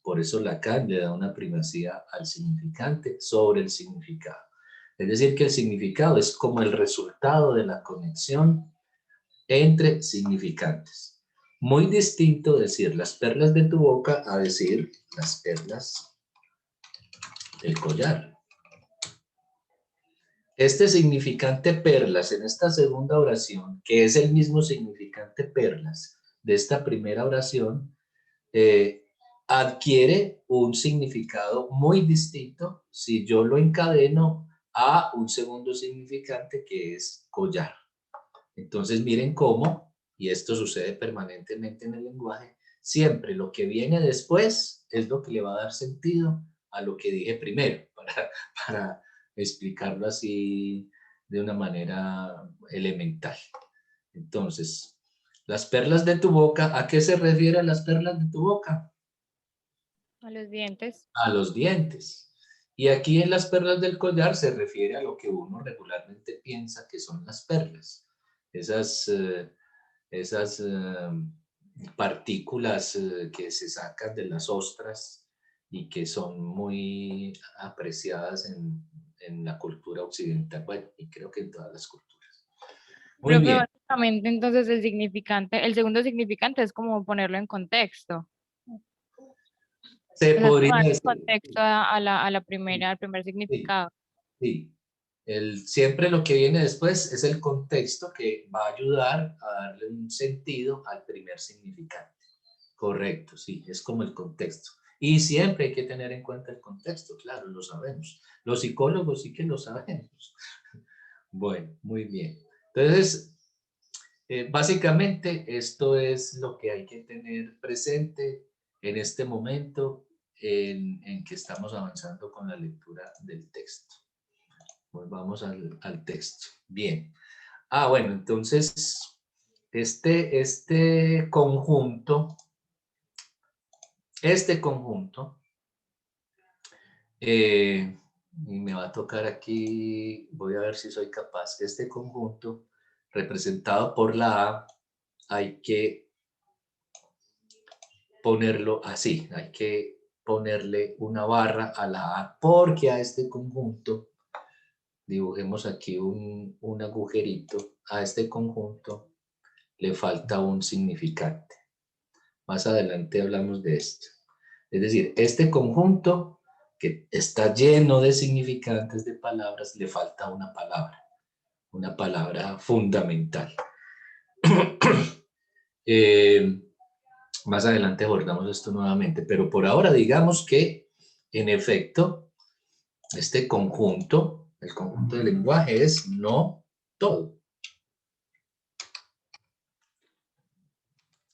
Por eso Lacan le da una primacía al significante sobre el significado. Es decir, que el significado es como el resultado de la conexión entre significantes. Muy distinto decir las perlas de tu boca a decir las perlas del collar. Este significante perlas en esta segunda oración, que es el mismo significante perlas de esta primera oración, adquiere un significado muy distinto si yo lo encadeno a un segundo significante que es collar. Entonces miren cómo, y esto sucede permanentemente en el lenguaje, siempre lo que viene después es lo que le va a dar sentido a lo que dije primero, para explicarlo así de una manera elemental. Entonces, las perlas de tu boca, ¿a qué se refieren las perlas de tu boca? A los dientes. A los dientes. Y aquí en las perlas del collar se refiere a lo que uno regularmente piensa que son las perlas. Esas partículas que se sacan de las ostras y que son muy apreciadas en la cultura occidental, bueno, y creo que en todas las culturas. Muy Creo que bien. básicamente entonces el segundo significante es como ponerlo en contexto. Se O sea, podría poner en decir. contexto al primer significado. Sí. Siempre lo que viene después es el contexto que va a ayudar a darle un sentido al primer significante. Correcto, sí, es como el contexto. Y siempre hay que tener en cuenta el contexto, claro, lo sabemos. Los psicólogos sí que lo sabemos. Bueno, muy bien. Entonces, Básicamente, esto es lo que hay que tener presente en este momento en que estamos avanzando con la lectura del texto. Volvamos al texto. Bien. Bueno, entonces, este conjunto, y me va a tocar aquí, voy a ver si soy capaz, este conjunto representado por la A, hay que ponerlo así, hay que ponerle una barra a la A, porque a este conjunto, dibujemos aquí un agujerito, a este conjunto le falta un significante. Más adelante hablamos de esto. Es decir, este conjunto que está lleno de significantes de palabras, le falta una palabra fundamental. Más adelante abordamos esto nuevamente, pero por ahora digamos que, en efecto, este conjunto, el conjunto del lenguaje es no todo.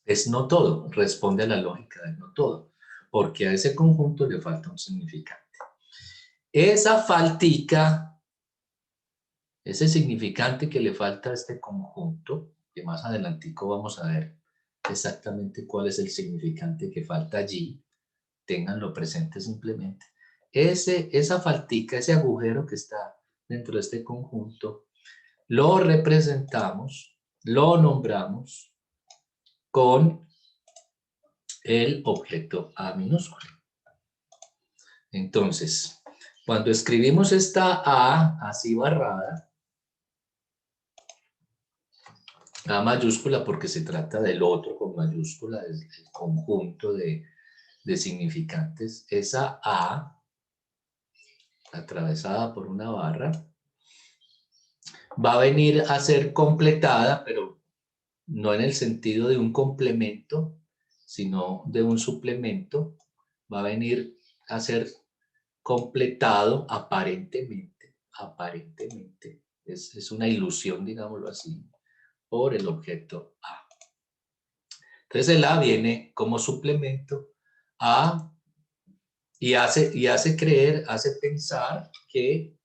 Es no todo, responde a la lógica del no todo, porque a ese conjunto le falta un significante. Esa faltica, ese significante que le falta a este conjunto, que más adelantico vamos a ver exactamente cuál es el significante que falta allí, ténganlo presente simplemente. Esa faltica, ese agujero que está dentro de este conjunto, lo representamos, lo nombramos con el objeto A minúsculo. Entonces, cuando escribimos esta A así barrada, A mayúscula porque se trata del otro con mayúscula, es el conjunto de significantes, esa A atravesada por una barra va a venir a ser completada, pero no en el sentido de un complemento, sino de un suplemento. Va a venir a ser completado aparentemente, es una ilusión, digámoslo así, por el objeto A. Entonces el A viene como suplemento a y hace creer, hace pensar que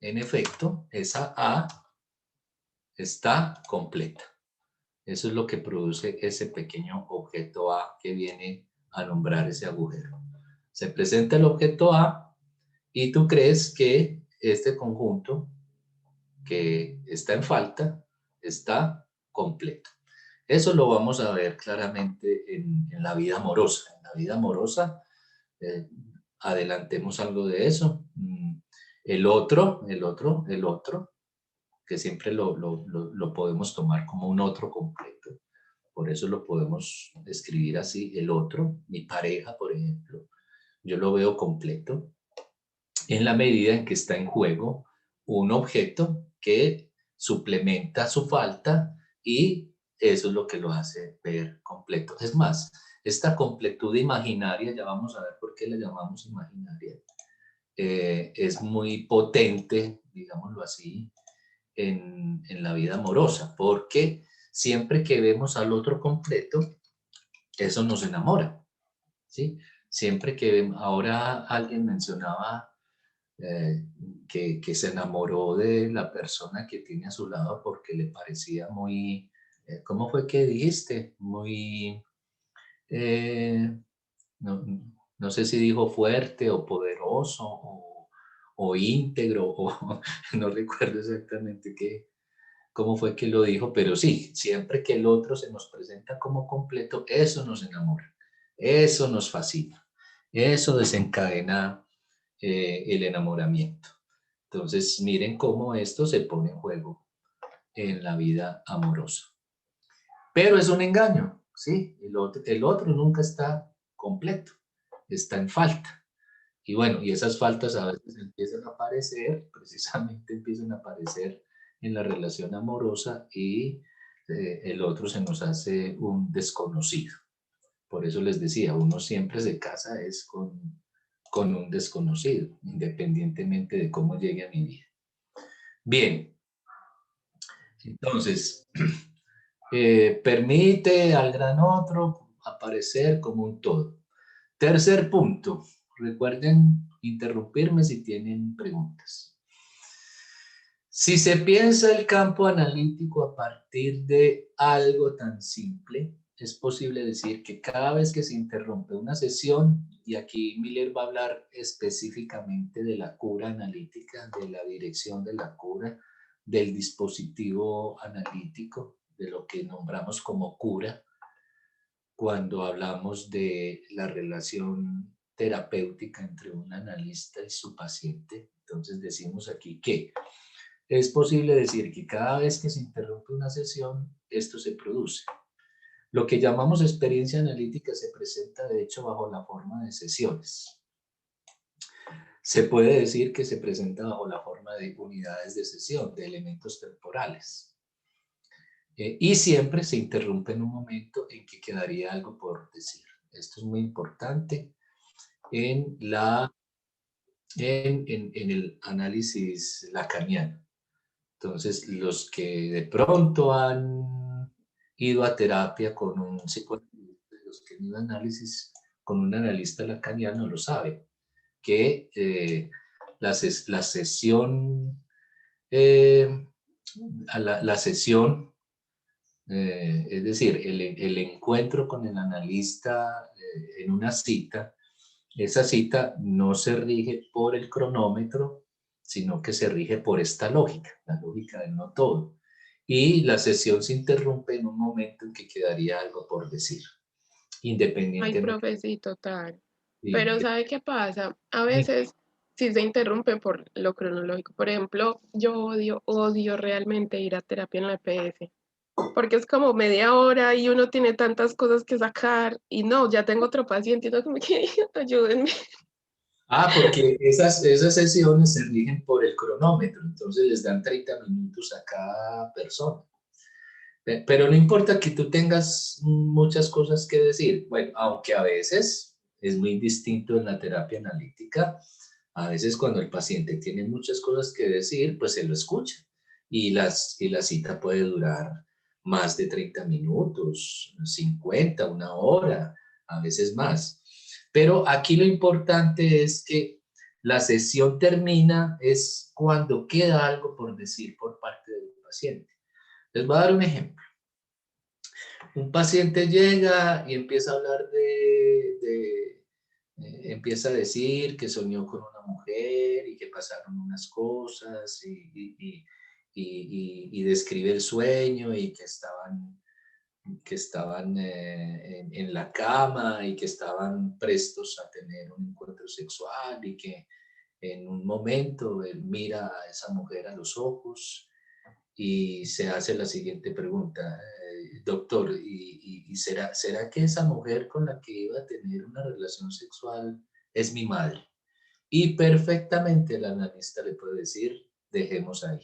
en efecto esa A está completa. Eso es lo que produce ese pequeño objeto A que viene a nombrar ese agujero. Se presenta el objeto A y tú crees que este conjunto que está en falta está completo. Eso lo vamos a ver claramente en la vida amorosa. En la vida amorosa, adelantemos algo de eso. El otro, que siempre lo podemos tomar como un otro completo. Por eso lo podemos escribir así, el otro, mi pareja, por ejemplo. Yo lo veo completo en la medida en que está en juego un objeto que suplementa su falta y eso es lo que lo hace ver completo. Es más, esta completud imaginaria, ya vamos a ver por qué la llamamos imaginaria, es muy potente, digámoslo así, en la vida amorosa, porque siempre que vemos al otro completo, eso nos enamora, ¿sí? Siempre que ahora alguien mencionaba que se enamoró de la persona que tiene a su lado porque le parecía muy, ¿cómo fue que dijiste? Muy, no sé si dijo fuerte o poderoso o íntegro, o no recuerdo exactamente cómo fue que lo dijo, pero sí, siempre que el otro se nos presenta como completo, eso nos enamora, eso nos fascina, eso desencadena el enamoramiento. Entonces, miren cómo esto se pone en juego en la vida amorosa. Pero es un engaño, ¿sí? El otro nunca está completo, está en falta. Y bueno, y esas faltas a veces empiezan a aparecer, precisamente empiezan a aparecer en la relación amorosa y el otro se nos hace un desconocido. Por eso les decía, uno siempre se casa es con un desconocido, independientemente de cómo llegue a mi vida. Bien, entonces, permite al gran otro aparecer como un todo. Tercer punto, recuerden interrumpirme si tienen preguntas. Si se piensa el campo analítico a partir de algo tan simple, es posible decir que cada vez que se interrumpe una sesión, y aquí Miller va a hablar específicamente de la cura analítica, de la dirección de la cura, del dispositivo analítico, de lo que nombramos como cura, cuando hablamos de la relación terapéutica entre un analista y su paciente. Entonces decimos aquí que es posible decir que cada vez que se interrumpe una sesión, esto se produce. Lo que llamamos experiencia analítica se presenta de hecho bajo la forma de sesiones. Se puede decir que se presenta bajo la forma de unidades de sesión, de elementos temporales. Y siempre se interrumpe en un momento en que quedaría algo por decir. Esto es muy importante en el análisis lacaniano. Entonces, los que de pronto han ido a terapia con un psicoanalista, los que han ido a análisis con un analista lacaniano lo saben, que la sesión, es decir, el encuentro con el analista en una cita, esa cita no se rige por el cronómetro, sino que se rige por esta lógica, la lógica del no todo. Y la sesión se interrumpe en un momento en que quedaría algo por decir, independientemente. Ay, profe, sí, total. Pero ¿sabe qué pasa? A veces sí se interrumpe por lo cronológico. Por ejemplo, yo odio realmente ir a terapia en la EPS. Porque es como media hora y uno tiene tantas cosas que sacar y no, ya tengo otro paciente y no como que ayúdenme. Porque esas sesiones se rigen por el cronómetro, entonces les dan 30 minutos a cada persona. Pero no importa que tú tengas muchas cosas que decir. Bueno, aunque a veces es muy distinto en la terapia analítica, a veces cuando el paciente tiene muchas cosas que decir, pues se lo escucha. Y la cita puede durar más de 30 minutos, 50, una hora, a veces más. Pero aquí lo importante es que la sesión termina es cuando queda algo por decir por parte del paciente. Les voy a dar un ejemplo. Un paciente llega y empieza a hablar empieza a decir que soñó con una mujer y que pasaron unas cosas y describe el sueño y que estaban en la cama y que estaban prestos a tener un encuentro sexual y que en un momento él mira a esa mujer a los ojos y se hace la siguiente pregunta, doctor, ¿y será que esa mujer con la que iba a tener una relación sexual es mi madre? Y perfectamente el analista le puede decir, dejemos ahí.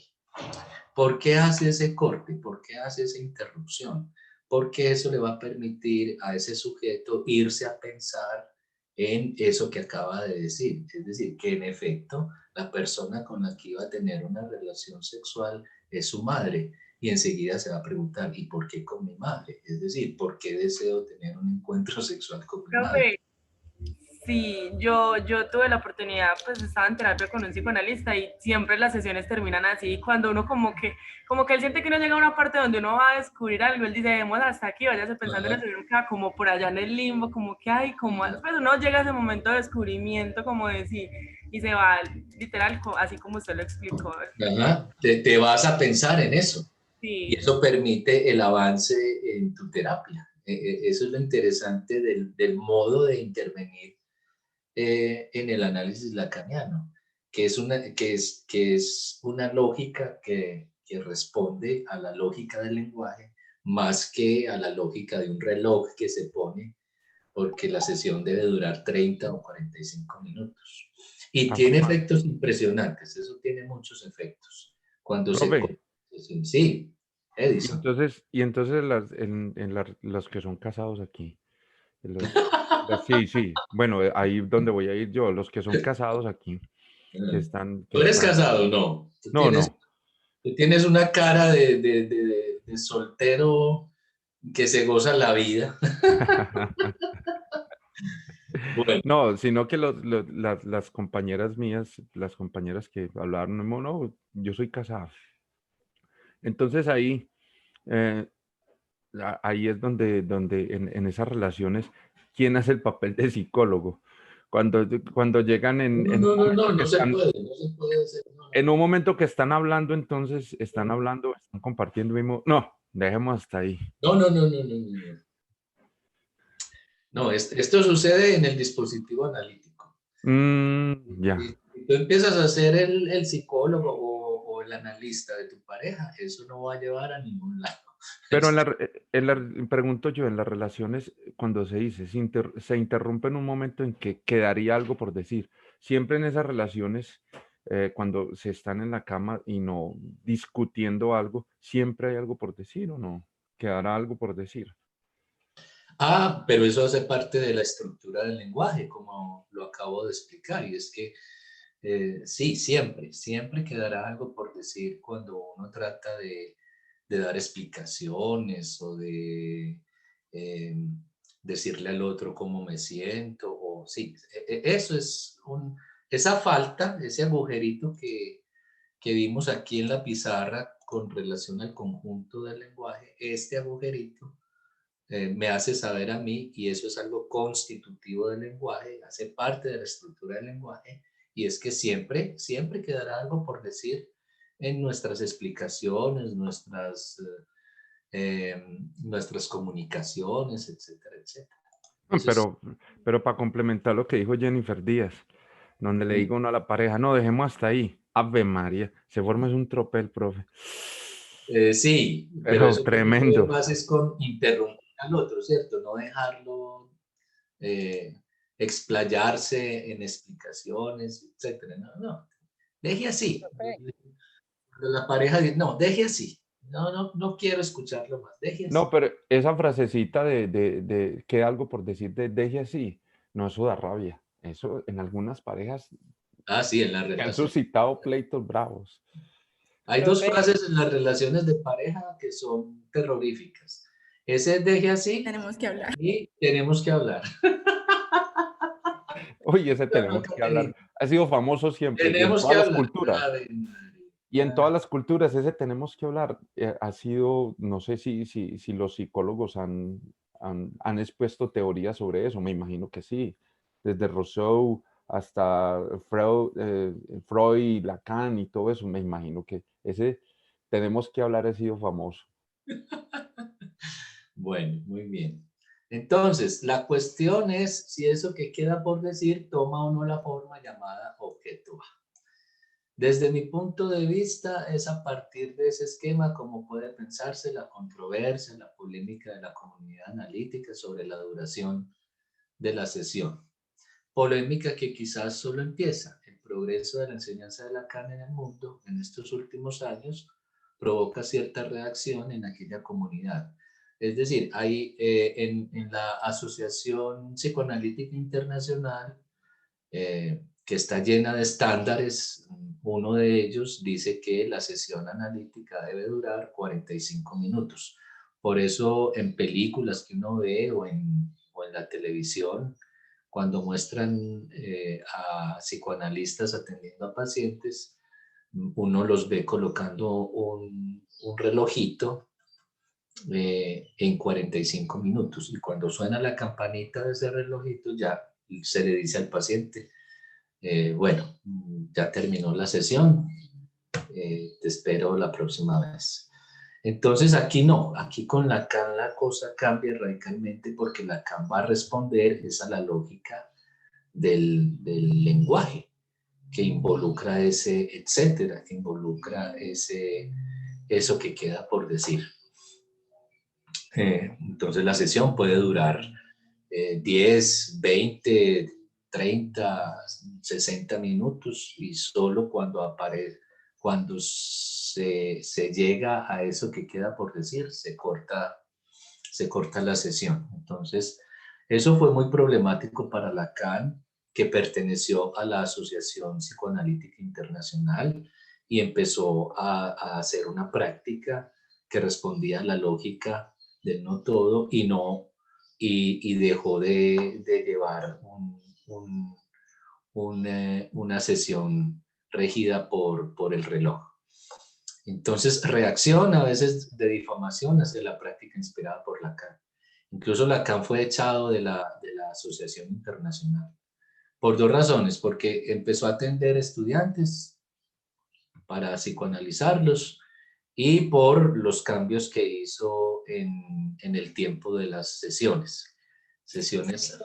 ¿Por qué hace ese corte? ¿Por qué hace esa interrupción? Porque eso le va a permitir a ese sujeto irse a pensar en eso que acaba de decir. Es decir, que en efecto la persona con la que iba a tener una relación sexual es su madre. Y enseguida se va a preguntar, ¿y por qué con mi madre? Es decir, ¿por qué deseo tener un encuentro sexual con mi madre? Sí, yo tuve la oportunidad, pues estaba en terapia con un psicoanalista y siempre las sesiones terminan así, cuando uno como que él siente que uno llega a una parte donde uno va a descubrir algo, él dice, dejemos hasta aquí, váyase pensando en eso, y uno queda como por allá en el limbo, como que hay, como después uno llega a ese momento de descubrimiento, como decir, y se va literal, así como usted lo explicó. Ajá. Te vas a pensar en eso. Sí. Y eso permite el avance en tu terapia. Eso es lo interesante del modo de intervenir en el análisis lacaniano, que es una lógica que responde a la lógica del lenguaje más que a la lógica de un reloj que se pone porque la sesión debe durar 30 o 45 minutos. Y tiene efectos impresionantes, eso tiene muchos efectos. Cuando sí, Edison. Y entonces los que son casados aquí, sí, bueno, ahí donde voy a ir yo, los que son casados aquí, que están... ¿Tú eres casado? No. No. Tú tienes una cara de soltero que se goza la vida. Bueno. No, sino que las compañeras mías, las compañeras que hablaron, no, yo soy casada. Entonces ahí, ahí es donde en esas relaciones, ¿quién hace el papel de psicólogo? Cuando llegan No se puede hacer. En un momento que están hablando, entonces están compartiendo mismo. No, dejemos hasta ahí. No. No, esto sucede en el dispositivo analítico. Ya. Si tú empiezas a ser el psicólogo o el analista de tu pareja, eso no va a llevar a ningún lado. Pero pregunto yo, en las relaciones, cuando se dice, se interrumpe en un momento en que quedaría algo por decir. Siempre en esas relaciones, cuando se están en la cama y no discutiendo algo, siempre hay algo por decir, ¿o no? Quedará algo por decir. Pero eso hace parte de la estructura del lenguaje, como lo acabo de explicar, y es que sí, siempre quedará algo por decir cuando uno trata de dar explicaciones o de decirle al otro cómo me siento, o sí, eso es esa falta, ese agujerito que vimos aquí en la pizarra con relación al conjunto del lenguaje, este agujerito me hace saber a mí, y eso es algo constitutivo del lenguaje, hace parte de la estructura del lenguaje, y es que siempre quedará algo por decir en nuestras explicaciones, nuestras comunicaciones, etcétera, etcétera. Pero para complementar lo que dijo Jennifer Díaz, donde le digo uno a la pareja, no, dejemos hasta ahí. Ave María, se forma un tropel, profe. Sí, pero eso tremendo. Más es con interrumpir al otro, ¿cierto? No dejarlo explayarse en explicaciones, etcétera. No, deje así. La pareja dice, no, deje así. No quiero escucharlo más, deje así. No, pero esa frasecita de queda algo por decir de deje así, no, eso da rabia. Eso en algunas parejas sí, en la relación. Han suscitado pleitos bravos. Hay dos frases en las relaciones de pareja que son terroríficas. Ese deje así. Tenemos que hablar. Y tenemos que hablar. Oye, ese tenemos que hablar. Ha sido famoso siempre. Tenemos que hablar. Culturas. Y en todas las culturas, ese tenemos que hablar. Ha sido, no sé si los psicólogos han expuesto teorías sobre eso. Me imagino que sí. Desde Rousseau hasta Freud, Lacan y todo eso, me imagino que ese tenemos que hablar ha sido famoso. Bueno, muy bien. Entonces, la cuestión es si eso que queda por decir toma o no la forma llamada objeto A. Desde mi punto de vista, es a partir de ese esquema como puede pensarse la controversia, la polémica de la comunidad analítica sobre la duración de la sesión. Polémica que quizás solo empieza. El progreso de la enseñanza de Lacan en el mundo en estos últimos años provoca cierta reacción en aquella comunidad. Es decir, hay en la Asociación Psicoanalítica Internacional, que está llena de estándares, uno de ellos dice que la sesión analítica debe durar 45 minutos. Por eso en películas que uno ve o en la televisión, cuando muestran a psicoanalistas atendiendo a pacientes, uno los ve colocando un relojito en 45 minutos. Y cuando suena la campanita de ese relojito, ya se le dice al paciente, bueno, ya terminó la sesión, te espero la próxima vez. Entonces aquí no, aquí con Lacan la cosa cambia radicalmente porque Lacan va a responder a la lógica del lenguaje que involucra ese etcétera, que involucra eso que queda por decir. Entonces la sesión puede durar 10, 20, 30, 60 minutos y solo cuando se llega a eso que queda por decir, se corta la sesión. Entonces, eso fue muy problemático para Lacan, que perteneció a la Asociación Psicoanalítica Internacional y empezó a hacer una práctica que respondía a la lógica del no todo y dejó de llevar una sesión regida por el reloj. Entonces, reacción a veces de difamación hacia la práctica inspirada por Lacan. Incluso Lacan fue echado de la Asociación Internacional por dos razones, porque empezó a atender estudiantes para psicoanalizarlos y por los cambios que hizo en el tiempo de las sesiones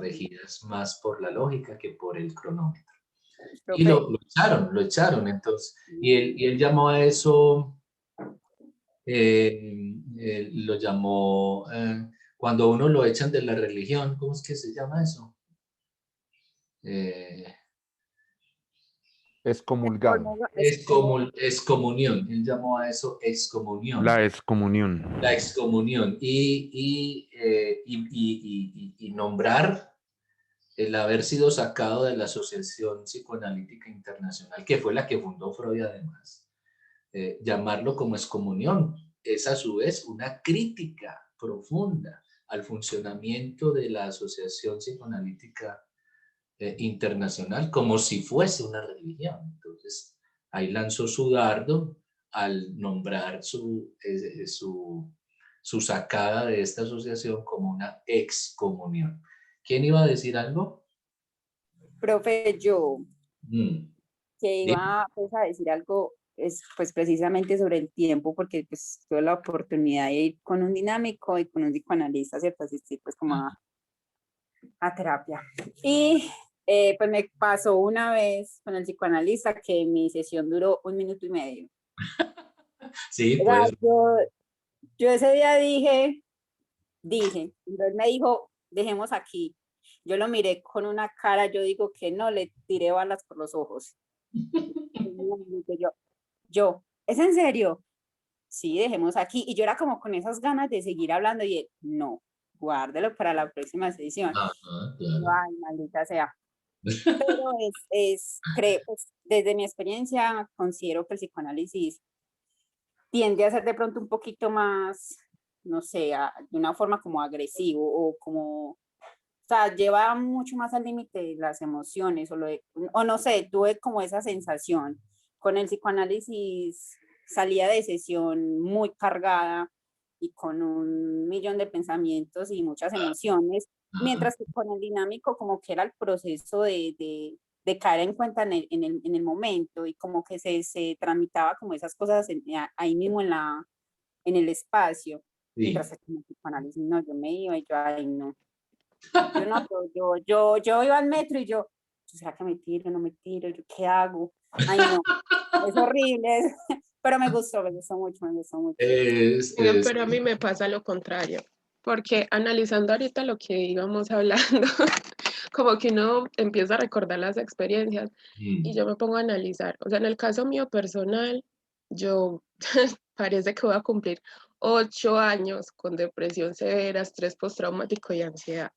regidas más por la lógica que por el cronómetro. Y lo echaron, entonces, y él llamó a eso, lo llamó, cuando uno lo echan de la religión, ¿cómo es que se llama eso? Excomulgado. Excomunión, él llamó a eso excomunión. La excomunión. La excomunión. Y nombrar el haber sido sacado de la Asociación Psicoanalítica Internacional, que fue la que fundó Freud además, llamarlo como excomunión, es a su vez una crítica profunda al funcionamiento de la Asociación Psicoanalítica Internacional como si fuese una religión. Entonces, ahí lanzó su dardo al nombrar su sacada de esta asociación como una excomunión. ¿Quién iba a decir algo? Profe, yo que iba pues, a decir algo pues precisamente sobre el tiempo, porque pues tuve la oportunidad de ir con un dinámico y con un psicoanalista, ¿cierto? Asistir pues como a terapia. Y pues me pasó una vez con el psicoanalista que mi sesión duró 1 minuto y medio. Sí, pues. Yo ese día dije, él me dijo, dejemos aquí. Yo lo miré con una cara, yo digo que no, le tiré balas por los ojos. Yo, ¿es en serio? Sí, dejemos aquí. Y yo era como con esas ganas de seguir hablando y él, no, guárdelo para la próxima sesión. Ajá, claro. Ay, maldita sea. Pero creo, pues, desde mi experiencia, considero que el psicoanálisis tiende a ser de pronto un poquito más, no sé, de una forma como agresivo o como, o sea, lleva mucho más al límite las emociones o no sé, tuve como esa sensación. Con el psicoanálisis salía de sesión muy cargada y con 1.000.000 de pensamientos y muchas emociones, mientras que con el dinámico como que era el proceso de caer en cuenta en el momento y como que se tramitaba como esas cosas ahí mismo en el espacio. Sí. Mientras que con el psicoanálisis no, yo me iba y yo, ay no. Yo iba al metro y yo, ¿será que me tiro, no me tiro? ¿Qué hago? Ay no, es horrible, pero me gustó mucho. Pero a mí me pasa lo contrario, porque analizando ahorita lo que íbamos hablando, como que uno empieza a recordar las experiencias y yo me pongo a analizar. O sea, en el caso mío personal, yo parece que voy a cumplir 8 años con depresión severa, estrés postraumático y ansiedad.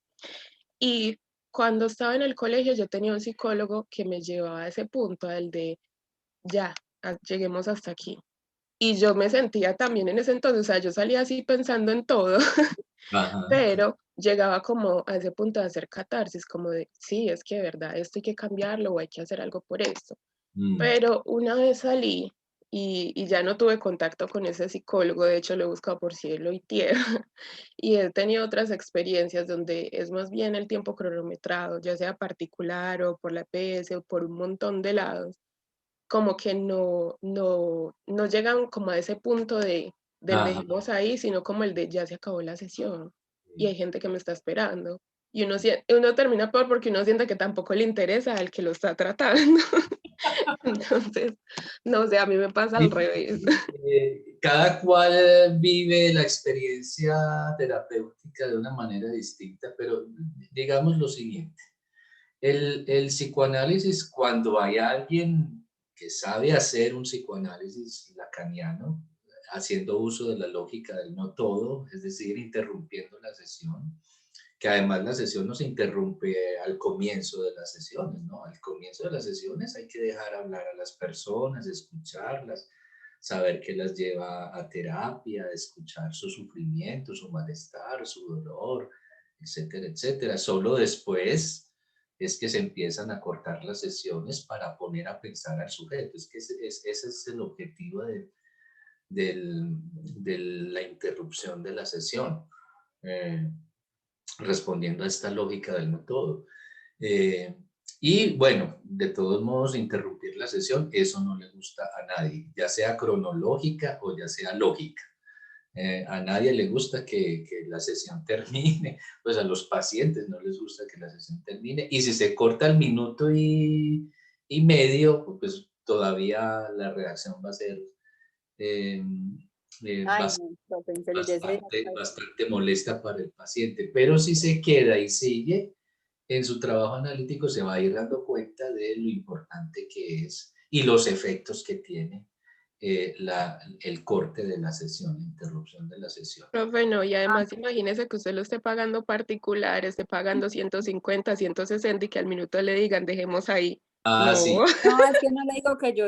Y cuando estaba en el colegio yo tenía un psicólogo que me llevaba a ese punto, al de ya, lleguemos hasta aquí. Y yo me sentía también en ese entonces, o sea, yo salía así pensando en todo, pero llegaba como a ese punto de hacer catarsis, como de, sí, es que de verdad, esto hay que cambiarlo o hay que hacer algo por esto. Pero una vez salí y ya no tuve contacto con ese psicólogo, de hecho lo he buscado por cielo y tierra, y he tenido otras experiencias donde es más bien el tiempo cronometrado, ya sea particular o por la EPS o por un montón de lados, como que no llegan como a ese punto del dejemos ahí, sino como el de ya se acabó la sesión y hay gente que me está esperando. Y uno termina peor porque uno siente que tampoco le interesa al que lo está tratando. Entonces, no sé, a mí me pasa al revés. Cada cual vive la experiencia terapéutica de una manera distinta, pero digamos lo siguiente. El psicoanálisis, cuando hay alguien que sabe hacer un psicoanálisis lacaniano, haciendo uso de la lógica del no todo, es decir, interrumpiendo la sesión, que además la sesión no se interrumpe al comienzo de las sesiones, ¿no? Al comienzo de las sesiones hay que dejar hablar a las personas, escucharlas, saber qué las lleva a terapia, escuchar su sufrimiento, su malestar, su dolor, etcétera, etcétera. Solo después es que se empiezan a cortar las sesiones para poner a pensar al sujeto. Es que ese es el objetivo de la interrupción de la sesión, respondiendo a esta lógica del método. Y bueno, de todos modos, interrumpir la sesión, eso no le gusta a nadie, ya sea cronológica o ya sea lógica. A nadie le gusta que la sesión termine, pues a los pacientes no les gusta que la sesión termine, y si se corta al minuto y medio, pues todavía la reacción va a ser bastante molesta para el paciente, pero si se queda y sigue en su trabajo analítico, se va a ir dando cuenta de lo importante que es y los efectos que tiene el corte de la sesión, la interrupción de la sesión. Profe, no, y además imagínese que usted lo esté pagando particular, esté pagando 150, 160 y que al minuto le digan, dejemos ahí. Ah, no. sí. No, es que no le digo que yo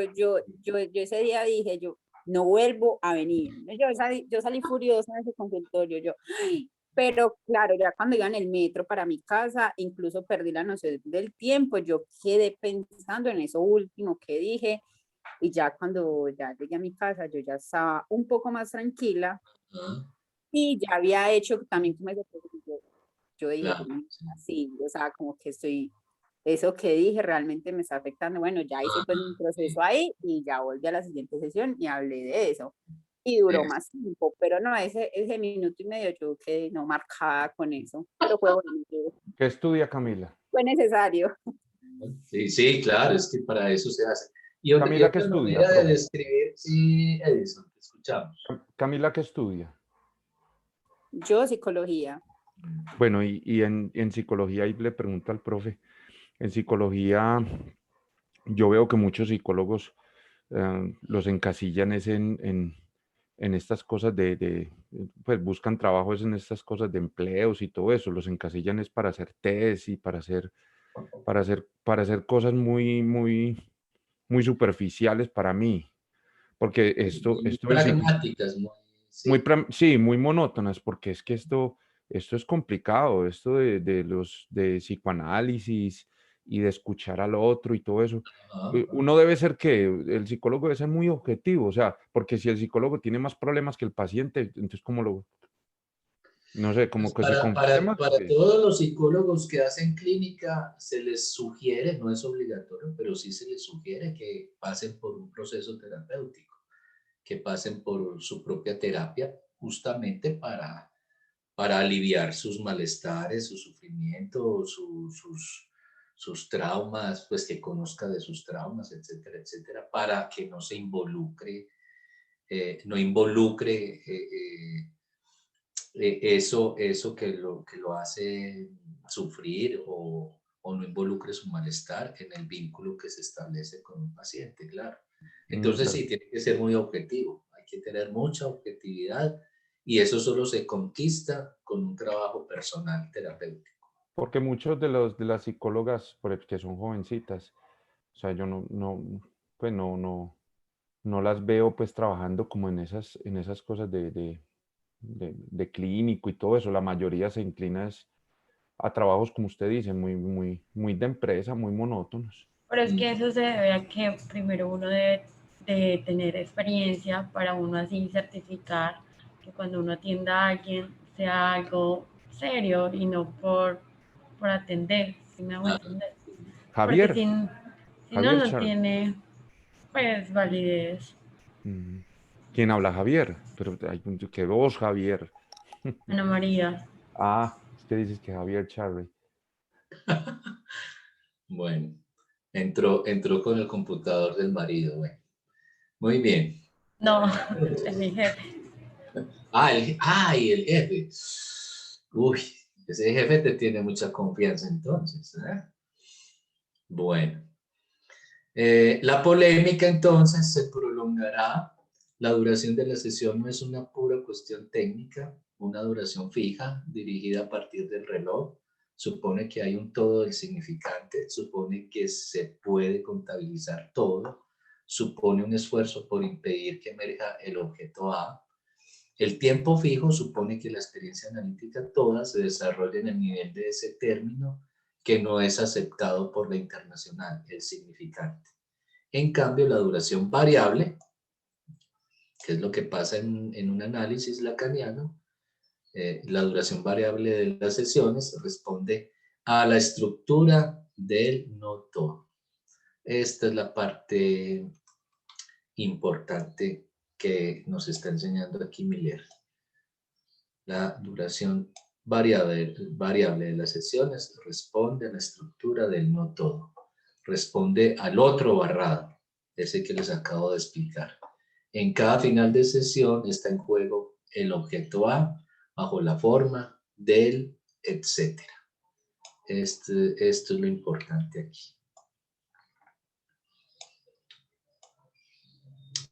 ese día dije, yo no vuelvo a venir. Yo salí furiosa de ese consultorio, pero claro, ya cuando iba en el metro para mi casa, incluso perdí la noción del tiempo, yo quedé pensando en eso último que dije, y ya cuando ya llegué a mi casa, yo ya estaba un poco más tranquila, y ya había hecho también como yo dije, Claro. así, o sea, como que eso que dije realmente me está afectando. Bueno, ya hice pues mi proceso ahí y ya volví a la siguiente sesión y hablé de eso. Y duró más tiempo, pero no, ese minuto y medio yo quedé no marcada con eso. Pero fue bueno. ¿Qué estudia Camila? Fue necesario. Sí, claro, es que para eso se hace. Y Camila, otra ¿qué estudia, manera de profe? describir, sí, Edison, te escuchamos. Camila, ¿qué estudia? Yo psicología. Bueno, y en psicología, ahí le pregunto al profe, en psicología yo veo que muchos psicólogos los encasillan es en estas cosas pues buscan trabajos en estas cosas de empleos y todo eso, los encasillan es para hacer test y para hacer cosas muy, muy, muy superficiales para mí, porque esto Pragmáticas, sí, muy monótonas, porque es que esto es complicado, esto de psicoanálisis y de escuchar al otro y todo eso. Uno debe ser el psicólogo debe ser muy objetivo, o sea, porque si el psicólogo tiene más problemas que el paciente, entonces no sé, como que se confunde más. Para todos los psicólogos que hacen clínica, se les sugiere, no es obligatorio, pero sí se les sugiere que pasen por un proceso terapéutico, que pasen por su propia terapia, justamente para aliviar sus malestares, su sufrimiento, sus traumas, pues que conozca de sus traumas, etcétera, etcétera, para que no se involucre, eso que lo hace sufrir o no involucre su malestar en el vínculo que se establece con un paciente, claro. Entonces sí, tiene que ser muy objetivo, hay que tener mucha objetividad y eso solo se conquista con un trabajo personal terapéutico. Porque muchos de las psicólogas, que son jovencitas, o sea, yo pues no las veo pues trabajando como en esas cosas de clínico y todo eso. La mayoría se inclina a trabajos, como usted dice, muy, muy, muy de empresa, muy monótonos. Pero es que eso se debe a que primero uno debe de tener experiencia para uno así certificar que cuando uno atienda a alguien sea algo serio y no por atender, ¿sí me hago entender? Javier. Porque si Javier no tiene pues validez. ¿Quién habla? Javier. Pero ¿qué voz, Javier? Ana María. Es que dices que Javier Charlie. Bueno, entró con el computador del marido, bueno. Muy bien. No, es mi jefe. El jefe. Uy, ese jefe te tiene mucha confianza entonces, ¿eh? Bueno. La polémica entonces se prolongará. La duración de la sesión no es una pura cuestión técnica, una duración fija dirigida a partir del reloj. Supone que hay un todo del significante, supone que se puede contabilizar todo, supone un esfuerzo por impedir que emerja el objeto A. El tiempo fijo supone que la experiencia analítica toda se desarrolla en el nivel de ese término que no es aceptado por la internacional, el significante. En cambio, la duración variable, que es lo que pasa en un análisis lacaniano, la duración variable de las sesiones responde a la estructura del no todo. Esta es la parte importante que nos está enseñando aquí Miller. La duración variable de las sesiones responde a la estructura del no todo. Responde al otro barrado, ese que les acabo de explicar. En cada final de sesión está en juego el objeto A bajo la forma del etcétera. Esto es lo importante aquí.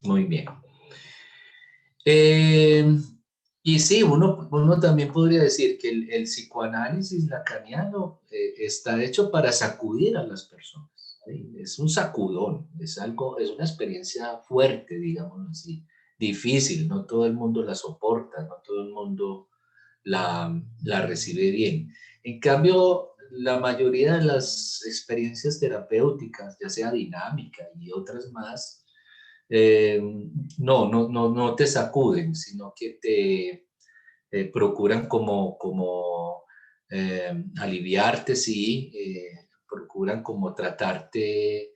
Muy bien. Y sí, uno también podría decir que el psicoanálisis lacaniano está hecho para sacudir a las personas. ¿Sí? Es un sacudón, es una experiencia fuerte, digamos así, difícil, no todo el mundo la soporta, no todo el mundo la recibe bien. En cambio, la mayoría de las experiencias terapéuticas, ya sea dinámica y otras más, no te sacuden, sino que te procuran como aliviarte, sí, procuran como tratarte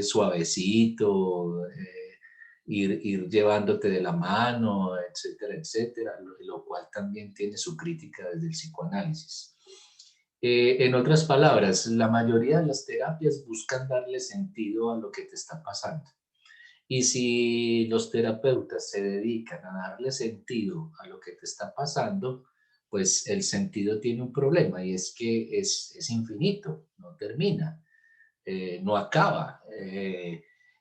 suavecito, ir llevándote de la mano, etcétera, etcétera, lo cual también tiene su crítica desde el psicoanálisis. En otras palabras, la mayoría de las terapias buscan darle sentido a lo que te está pasando. Y si los terapeutas se dedican a darle sentido a lo que te está pasando, pues el sentido tiene un problema y es que es infinito, no termina, no acaba.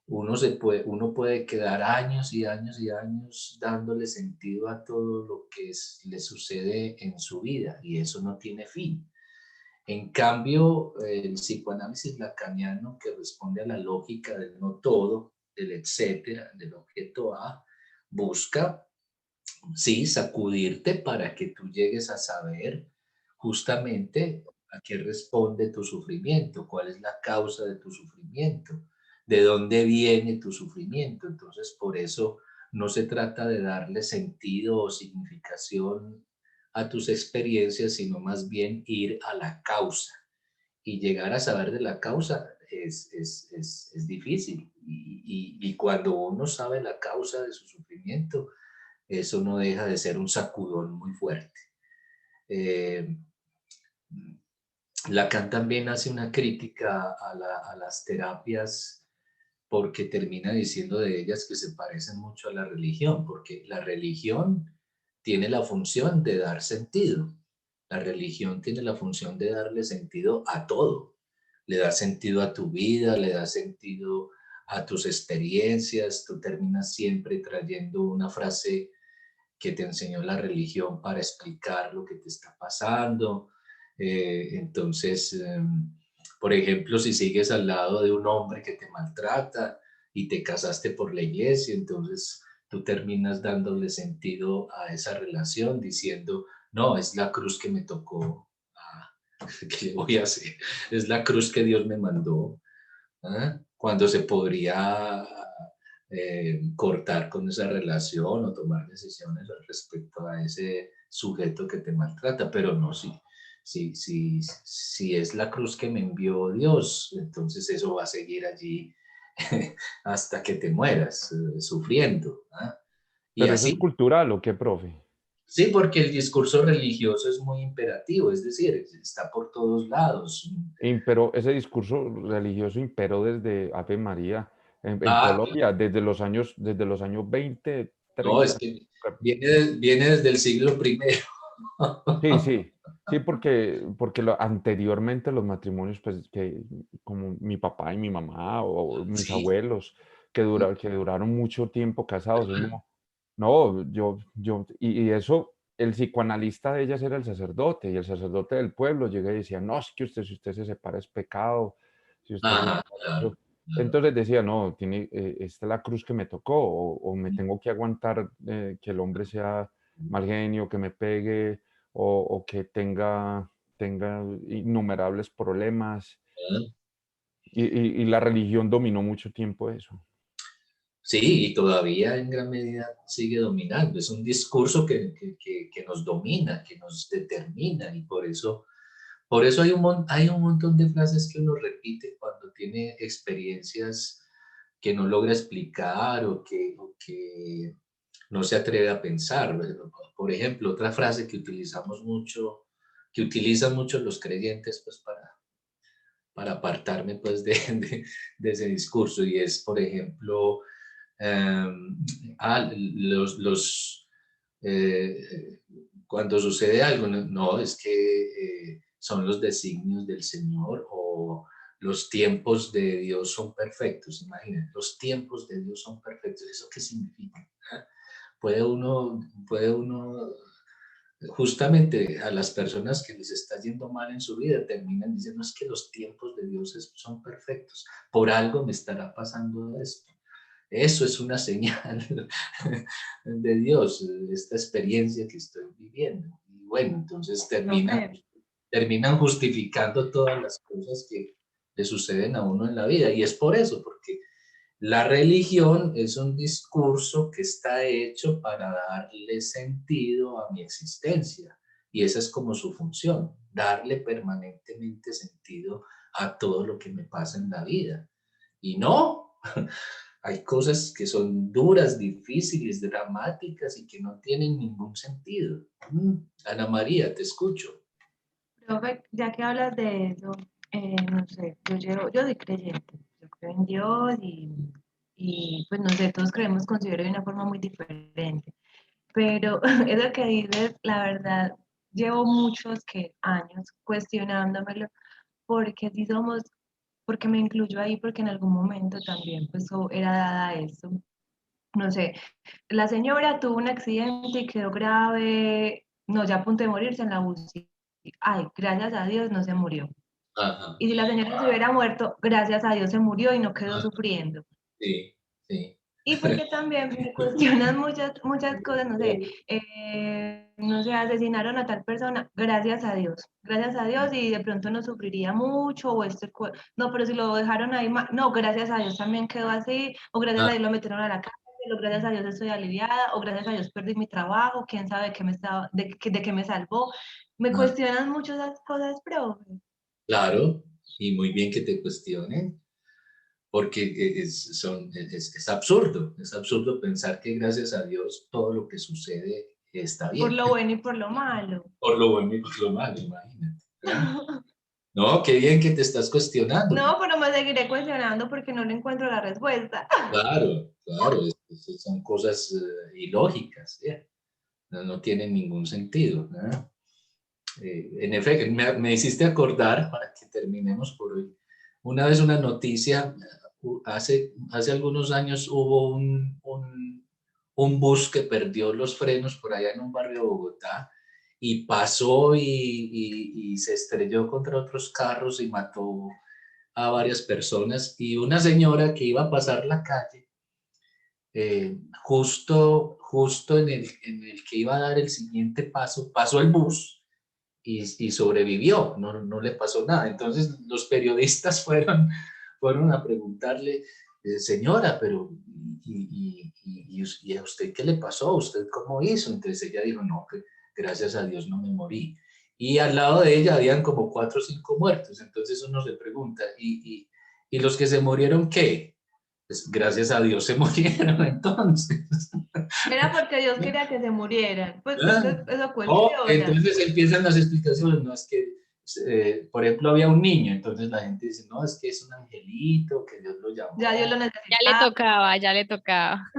Uno puede quedar años y años y años dándole sentido a todo lo que le sucede en su vida y eso no tiene fin. En cambio, el psicoanálisis lacaniano, que responde a la lógica del no todo, del etcétera, del objeto A, busca, sí, sacudirte para que tú llegues a saber justamente a qué responde tu sufrimiento, cuál es la causa de tu sufrimiento, de dónde viene tu sufrimiento. Entonces, por eso no se trata de darle sentido o significación a tus experiencias, sino más bien ir a la causa. Y llegar a saber de la causa es difícil. Y cuando uno sabe la causa de su sufrimiento, eso no deja de ser un sacudón muy fuerte. Lacan también hace una crítica a las terapias porque termina diciendo de ellas que se parecen mucho a la religión, porque la religión tiene la función de dar sentido. La religión tiene la función de darle sentido a todo. Le da sentido a tu vida, le da sentido a tus experiencias. Tú terminas siempre trayendo una frase que te enseñó la religión para explicar lo que te está pasando. Entonces, por ejemplo, si sigues al lado de un hombre que te maltrata y te casaste por la iglesia, entonces tú terminas dándole sentido a esa relación diciendo, no, es la cruz que me tocó, ¿qué le voy a hacer? Es la cruz que Dios me mandó, cuando se podría cortar con esa relación o tomar decisiones respecto a ese sujeto que te maltrata, pero no, si es la cruz que me envió Dios, entonces eso va a seguir allí hasta que te mueras, sufriendo. Y ¿Pero así, eso es cultural o qué, profe? sí, porque el discurso religioso es muy imperativo, es decir, está por todos lados. Pero ese discurso religioso imperó desde Ave María en Colombia, desde los años 20, No, 30. es que viene desde el siglo I. Sí, porque anteriormente los matrimonios, pues, que como mi papá y mi mamá o mis Sí. abuelos, que duraron mucho tiempo casados, y eso, el psicoanalista de ellas era el sacerdote, y el sacerdote del pueblo llega y decía, no, es que si usted se separa es pecado, si usted Ajá, claro. Entonces decía, no, esta es la cruz que me tocó, o me tengo que aguantar que el hombre sea mal genio, que me pegue, o que tenga innumerables problemas. Y la religión dominó mucho tiempo eso. Sí, y todavía en gran medida sigue dominando. Es un discurso que nos domina, que nos determina, y por eso hay un montón de frases que uno repite cuando tiene experiencias que no logra explicar o que no se atreve a pensar. Por ejemplo, otra frase que utilizamos mucho, que utilizan mucho los creyentes, pues para apartarme pues de ese discurso, y es, por ejemplo, cuando sucede algo, no, es que son los designios del Señor, o los tiempos de Dios son perfectos. Imagínense, los tiempos de Dios son perfectos. ¿Eso qué significa? Puede uno, justamente a las personas que les está yendo mal en su vida, terminan diciendo, es que los tiempos de Dios son perfectos. Por algo me estará pasando esto. Eso es una señal de Dios, esta experiencia que estoy viviendo. Y bueno, entonces terminan justificando todas las cosas que le suceden a uno en la vida. Y es por eso, porque la religión es un discurso que está hecho para darle sentido a mi existencia. Y esa es como su función, darle permanentemente sentido a todo lo que me pasa en la vida. Y no, hay cosas que son duras, difíciles, dramáticas y que no tienen ningún sentido. Ana María, te escucho. Profe, ya que hablas de eso, no sé, yo soy creyente, yo creo en Dios y pues no sé, todos creemos, considero de una forma muy diferente, pero eso que dices, la verdad, llevo muchos años cuestionándomelo, porque si somos, porque me incluyo ahí, porque en algún momento también pues era dada eso. No sé, la señora tuvo un accidente y quedó grave, no, ya a punto de morirse en la UCI. Ay, gracias a Dios no se murió. Ajá. Y si la señora se hubiera muerto, gracias a Dios se murió y no quedó sufriendo. Sí, sí. Y porque también me cuestionan muchas cosas, no sé, asesinaron a tal persona, gracias a Dios, y de pronto no sufriría mucho, no, pero si lo dejaron ahí, no, gracias a Dios también quedó así, o gracias a Dios lo metieron a la cárcel, o gracias a Dios estoy aliviada, o gracias a Dios perdí mi trabajo, quién sabe de qué me salvó. Me cuestionan mucho esas cosas, profe. Claro, y muy bien que te cuestionen, porque es absurdo pensar que gracias a Dios todo lo que sucede está bien. Por lo bueno y por lo malo. Por lo bueno y por lo malo, imagínate. No, qué bien que te estás cuestionando. No, pero me seguiré cuestionando porque no le encuentro la respuesta. Claro, son cosas ilógicas, ¿sí? No tienen ningún sentido, ¿no? En efecto, me hiciste acordar, para que terminemos por hoy, una vez una noticia, hace algunos años hubo un bus que perdió los frenos por allá en un barrio de Bogotá, y pasó y se estrelló contra otros carros y mató a varias personas, y una señora que iba a pasar la calle, justo en el que iba a dar el siguiente paso, pasó el bus y sobrevivió, no le pasó nada. Entonces los periodistas fueron a preguntarle, señora, pero ¿y a usted qué le pasó? ¿Usted cómo hizo? Entonces ella dijo, no, que gracias a Dios no me morí. Y al lado de ella habían como 4 o 5 muertos. Entonces uno se pregunta, ¿y los que se murieron qué? Pues gracias a Dios se murieron entonces. Era porque Dios quería que se murieran. Pues eso entonces empiezan las explicaciones, no es que, por ejemplo, había un niño, entonces la gente dice, no, es que es un angelito, que Dios lo llamó. Ya Dios lo necesitaba. Ya le tocaba.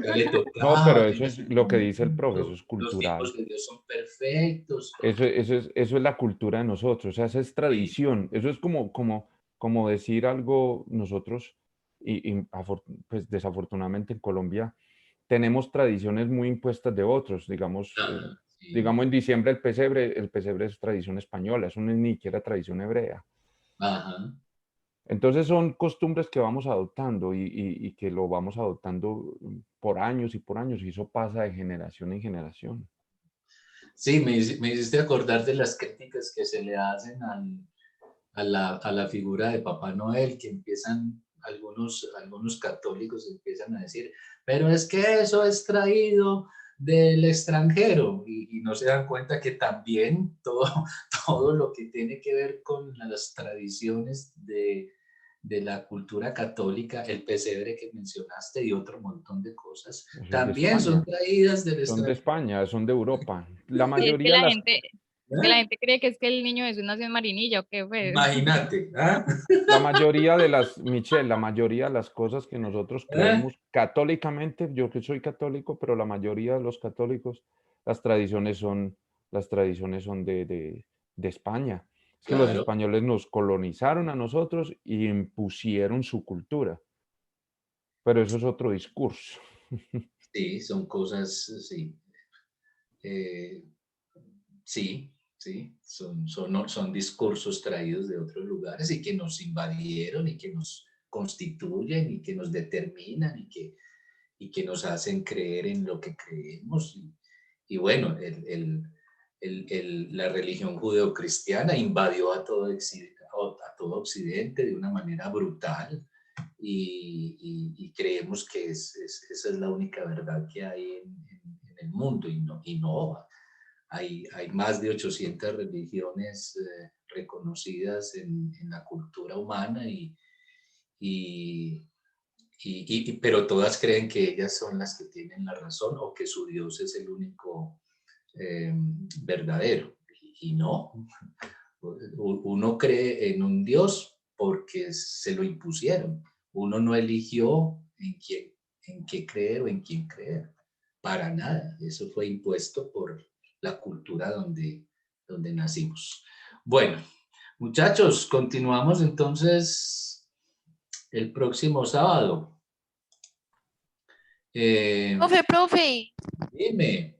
No, pero eso es lo que dice el profe, eso es cultural. Los hijos de Dios son perfectos. Eso es la cultura de nosotros, o sea, esa es tradición. Eso es como decir algo nosotros, pues desafortunadamente en Colombia tenemos tradiciones muy impuestas de otros, digamos, digamos en diciembre el pesebre es tradición española, eso no es ni siquiera tradición hebrea. Ajá. Entonces son costumbres que vamos adoptando y que lo vamos adoptando por años y eso pasa de generación en generación. Sí, me hiciste acordar de las críticas que se le hacen a la figura de Papá Noel, que empiezan, algunos católicos empiezan a decir, pero es que eso es traído del extranjero, y no se dan cuenta que también todo lo que tiene que ver con las tradiciones de la cultura católica, el pesebre que mencionaste y otro montón de cosas, Son de también son España, traídas del son de extranjero. España, son de Europa. La Y es que mayoría de la las... gente, es que la gente cree que es que el niño Jesús nació en Marinilla, ¿o qué fue? Imagínate, ¿ah? La mayoría de las, Michelle, la mayoría de las cosas que nosotros creemos católicamente, yo que soy católico, pero la mayoría de los católicos, las tradiciones son de España. Es que los Claro. españoles nos colonizaron a nosotros y impusieron su cultura. Pero eso es otro discurso. Sí, son cosas, sí. Sí, sí, son discursos traídos de otros lugares y que nos invadieron y que nos constituyen y que nos determinan y que nos hacen creer en lo que creemos. Y bueno, la religión judeocristiana invadió a todo Occidente de una manera brutal y creemos que esa es la única verdad que hay en el mundo y no. Hay más de 800 religiones reconocidas en la cultura humana pero todas creen que ellas son las que tienen la razón o que su Dios es el único verdadero. Y no, uno cree en un Dios porque se lo impusieron. Uno no eligió en qué creer o en quién creer. Para nada. Eso fue impuesto por la cultura donde nacimos. Bueno, muchachos, continuamos entonces el próximo sábado. Profe, Dime.